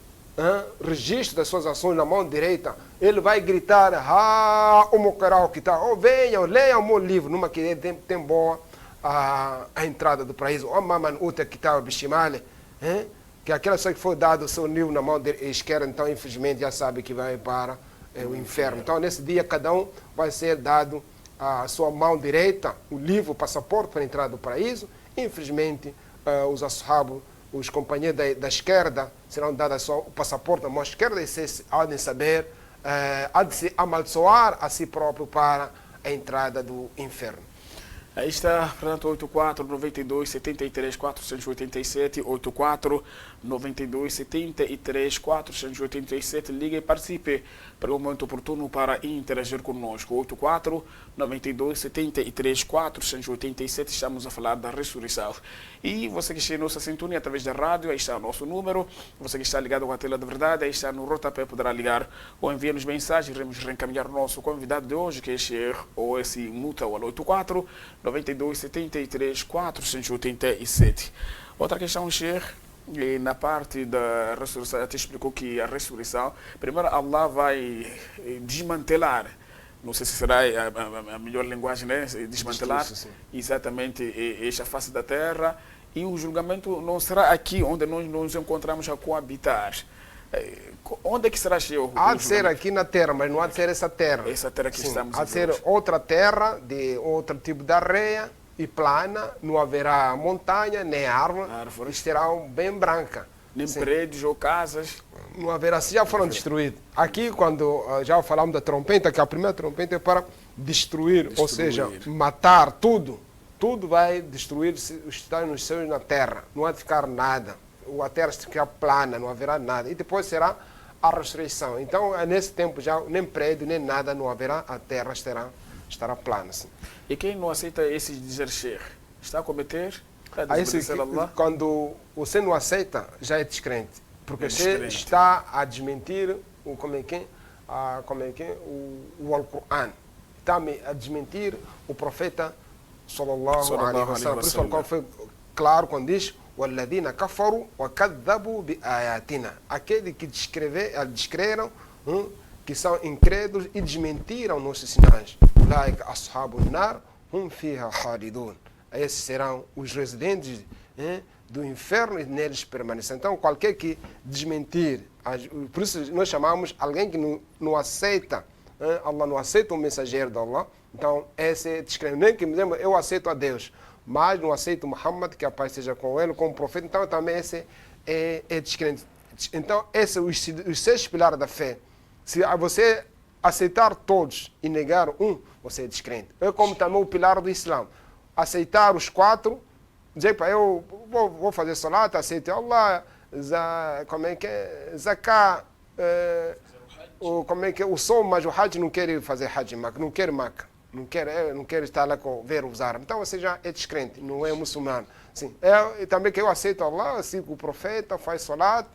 registro das suas ações na mão direita, ele vai gritar هَاؤُمُ اقْرَءُوا كِتَابِيَهْ. Venham, leiam o meu livro, numa que tem boa a entrada do paraíso. وَأَمَّا مَنْ أُوتِيَ كِتَابَهُ بِشِمَالِهِ, que aquela pessoa que for dado o seu livro na mão esquerda, então infelizmente já sabe que vai para o inferno. Então nesse dia cada um vai ser dado a sua mão direita, o livro, o passaporte para entrar do paraíso. Infelizmente os ashabos, os companheiros da esquerda, serão dados só o passaporte na mão esquerda, e vocês há de saber, há de se amaldiçoar a si próprio para a entrada do inferno. Aí está, portanto, 84-92-73-487, 84-92-73-487. Ligue e participe para o momento oportuno para interagir conosco. 84-92-73-487. Estamos a falar da ressurreição. E você que está em nossa sintonia através da rádio, aí está o nosso número. Você que está ligado com a tela da verdade, aí está no rodapé, poderá ligar ou enviar-nos mensagens. Iremos reencaminhar o nosso convidado de hoje, que é Sheikh Owais Mutawal. 84 92 73 487. Outra questão, Sheikh, na parte da ressurreição, até explicou que a ressurreição, primeiro Allah vai desmantelar, não sei se será a melhor linguagem, né? Desmantelar exatamente esta face da terra, e o julgamento não será aqui onde nós nos encontramos a coabitar. Onde é que será cheio? Há de ser aqui na terra, mas não há de ser essa terra. Essa terra que estamos há de ser outra terra, de outro tipo de areia e plana, não haverá montanha, nem árvore, estará bem branca. Nem prédios ou casas. Não haverá, se já foram destruídos. Aqui, quando já falamos da trompeta, que a primeira trompeta é para destruir, ou seja, matar tudo. Tudo vai destruir-se, está nos céus na terra. Não há de ficar nada. A terra ficará plana, não haverá nada. E depois será a ressurreição. Então, nesse tempo já nem prédio, nem nada não haverá, a terra estará plana. Sim. E quem não aceita esse dizer Sheikh, está a cometer? Quando você não aceita, já é descrente. Porque você está a desmentir o Alcorão. Está a desmentir o profeta sallallahu alaihi wasallam. Por isso o Alcorão foi claro quando diz وَالَّذِينَ كَفَرُوا وَكَذَّبُوا بِآيَاتِنَا. Aqueles que descreram, que são incrédulos e desmentiram nossos sinais. أُولَٰئِكَ أَصْحَابُ النَّارِ هُمْ فِيهَا خَالِدُونَ. Esses serão os residentes do inferno e neles permanecem. Então, qualquer que desmentir, por isso nós chamamos alguém que não aceita, Allah não aceita o mensageiro de Allah, então esse é descrente. Nem que eu aceito a Deus, mas não aceito Muhammad, que a paz seja com ele, como profeta, então também esse é descrente. Então, esses os 6 pilares da fé. Se você aceitar todos e negar um, você é descrente. É como também o pilar do Islã. Aceitar os 4, dizer para eu vou fazer salat, aceito Allah, Zakah, o som, mas o Hajj não quer fazer Hajj, não quer Maca. Não quer estar lá com ver os árabes. Então você já é descrente, não é muçulmano. Sim. Também que eu aceito Allah, sigo o profeta, faz salat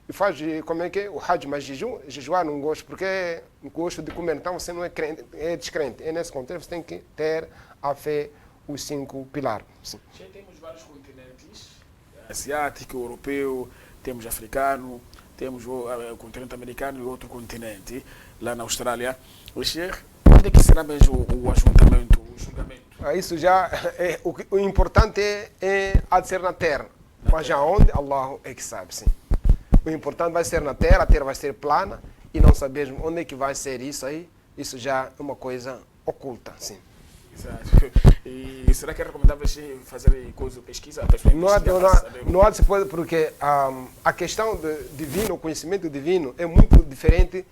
e faz o Hajj, mas jejuar não gosto, porque gosto de comer. Então você não é crente, é descrente. É nesse contexto você tem que ter a fé, os 5 pilares. Sim. Já temos vários continentes, asiático, europeu, temos africano, temos o continente americano e outro continente, lá na Austrália. Onde é que será mesmo o ajuntamento, o julgamento? Isso já o importante há de ser na terra. Mas aonde, Allah é que sabe, sim. O importante vai ser na terra, a terra vai ser plana e não sabemos onde é que vai ser isso aí. Isso já é uma coisa oculta, sim. Exato. E será que é recomendável fazer coisa de pesquisa? Não há de se pode, porque a questão divino, o conhecimento divino é muito diferente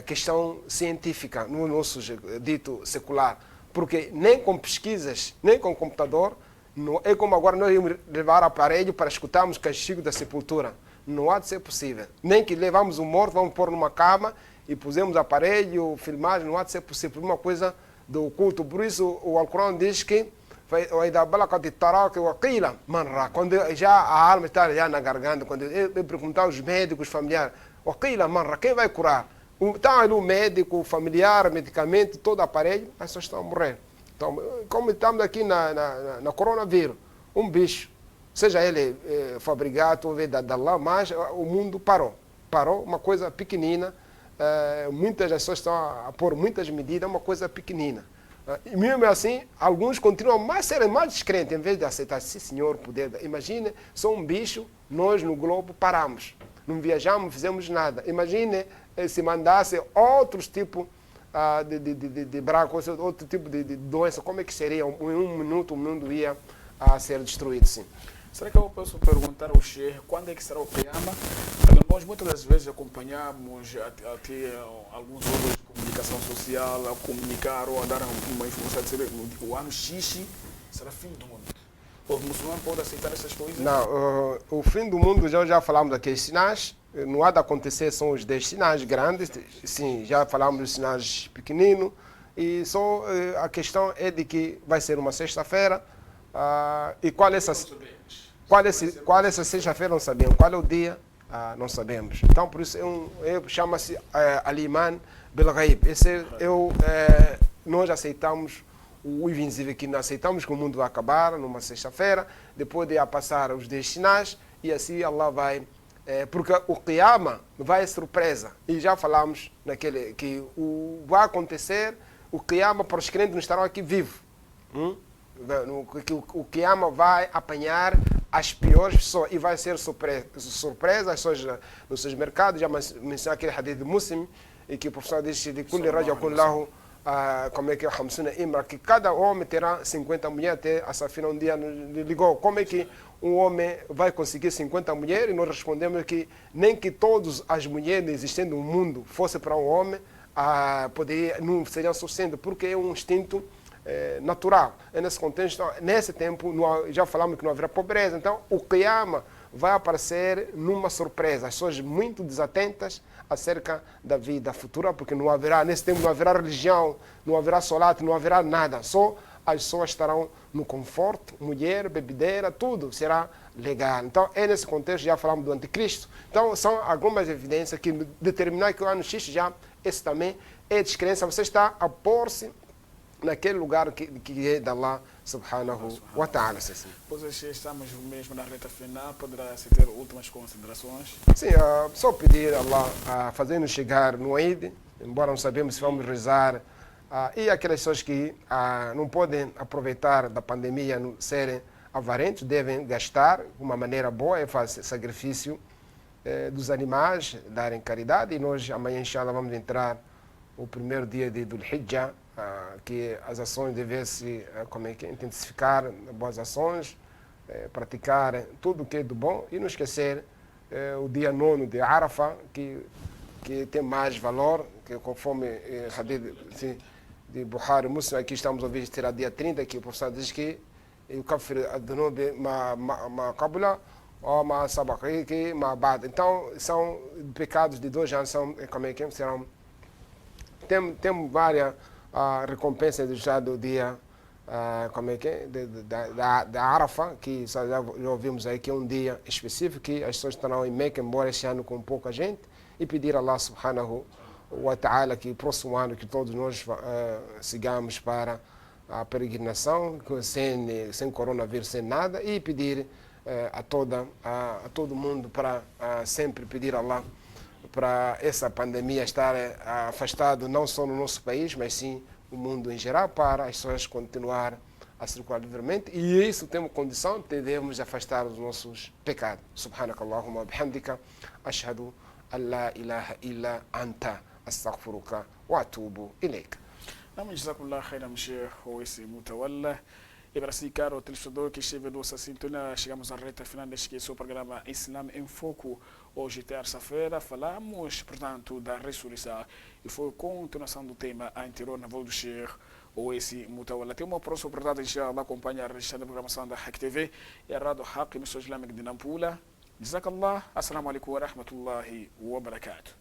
questão científica no nosso dito secular, porque nem com pesquisas, nem com computador, não é como agora nós íamos levar aparelho para escutarmos o castigo da sepultura. Não há de ser possível. Nem que levamos o morto, vamos pôr numa cama e pusemos aparelho, filmagem, não há de ser possível. Uma coisa do oculto. Por isso o Alcorão diz que quando já a alma está já na garganta, quando ele perguntar aos médicos, familiares, quem vai curar? Está ali o médico, o familiar, medicamento, todo aparelho, as pessoas estão a morrer. Então, como estamos aqui na coronavírus, um bicho, seja ele fabricado ou da Allah, mas o mundo parou. Parou, uma coisa pequenina, muitas pessoas estão a pôr muitas medidas, uma coisa pequenina. E mesmo assim, alguns continuam a ser mais descrentes, em vez de aceitar, sim senhor, poder. Imagine, só um bicho, nós no globo paramos. Não viajamos, não fizemos nada. Imagine se mandasse outros tipos de braco, outro tipo de doença, como é que seria? Em um minuto o mundo ia ser destruído, sim. Será que eu posso perguntar ao Sheikh quando é que será o Qiyamah? Nós muitas das vezes acompanhamos até alguns órgãos de comunicação social a comunicar ou a dar uma informação de ser o ano X será fim do mundo. O muçulmano pode aceitar essas coisas? Não, o fim do mundo já falamos daqueles sinais. Não há de acontecer, são os 10 sinais grandes. Sim, já falamos dos sinais pequeninos. E só a questão é de que vai ser uma sexta-feira. E qual é essa sexta-feira? Não sabemos. Qual é o dia? Não sabemos. Então, por isso, chama-se Al-Iman Bil-Ghaib. Nós aceitamos o invisível que não aceitamos, que o mundo vai acabar numa sexta-feira, depois de passar os 10 sinais, e assim Allah vai... porque o Qiyama vai surpresa. E já falamos naquele que vai acontecer, o Qiyama para os crentes não estarão aqui vivos. Que o Qiyama vai apanhar as piores pessoas e vai ser surpresa as pessoas nos seus mercados. Já mencionei aquele hadith de Muslim, e que o professor disse de Kulli Raja Kullahu, como é que é Hamsuna Imra, que cada homem terá 50 mulheres. Até a Safina um dia nos ligou, como é que um homem vai conseguir 50 mulheres? E nós respondemos que nem que todas as mulheres existentes no mundo fossem para um homem, não seriam suficientes, porque é um instinto natural. É nesse contexto, nesse tempo, já falamos que não haverá pobreza. Então, o Qiyama vai aparecer numa surpresa. As pessoas muito desatentas acerca da vida futura, porque não haverá, nesse tempo não haverá religião, não haverá solat, não haverá nada. Só as pessoas estarão no conforto, mulher, bebedeira, tudo será legal. Então, é nesse contexto, já falamos do anticristo. Então, são algumas evidências que determinam que o ano X já, esse também é descrença. Você está a pôr-se naquele lugar que é de Allah subhanahu wa ta'ala. Pois estamos mesmo na reta final, poderá se ter últimas considerações? Sim, só pedir a Allah a fazer-nos chegar no Eid, embora não sabemos se vamos rezar, e aquelas pessoas que não podem aproveitar da pandemia, não serem avarentos, devem gastar de uma maneira boa, fazer sacrifício dos animais, darem caridade, e nós amanhã, inshallah, vamos entrar o primeiro dia de Dhul Hijjah, que as ações devem se intensificar, boas ações, praticar tudo o que é do bom e não esquecer o dia 9 de Arafah, que tem mais valor, que conforme Hadith de Bukhari Muslim, aqui estamos a ouvir, será dia 30, que o professor diz que o kafir adnobe ma qabla ou ma sabaqi ma ba'd. Então, são pecados de 2 anos, serão... Tem várias recompensas do dia da Arafah, que já ouvimos aí que é um dia específico, que as pessoas estarão em Meca, embora este ano com pouca gente, e pedir a Allah subhanahu wa ta'ala que próximo ano que todos nós sigamos para a peregrinação, sem coronavírus, sem nada, e pedir a todo mundo para sempre pedir a Allah para essa pandemia estar afastado não só no nosso país, mas sim o mundo em geral, para as pessoas continuar a circular livremente. E isso temos condição, devemos afastar os nossos pecados. Subhanakallahumma bihamdika, ashhadu an la ilaha illa anta, astaghfiruka wa atubu ilayka. Jazakumullah khairan, Sheikh Owais Mutawalla. E para si, caro telespectador que esteve na nossa sintonia, chegamos à reta final deste seu programa Islam em Foco. Hoje, terça-feira, falamos, portanto, da ressurreição e foi a continuação do tema anterior na voz do Sheikh Owais Mutawalla. Tem uma próxima oportunidade, inshallah, acompanhar a registrada programação da Haq TV e a Rádio Haq, emissora islâmica de Nampula. Jazakallah, assalamu alaikum wa rahmatullahi wa barakatuh.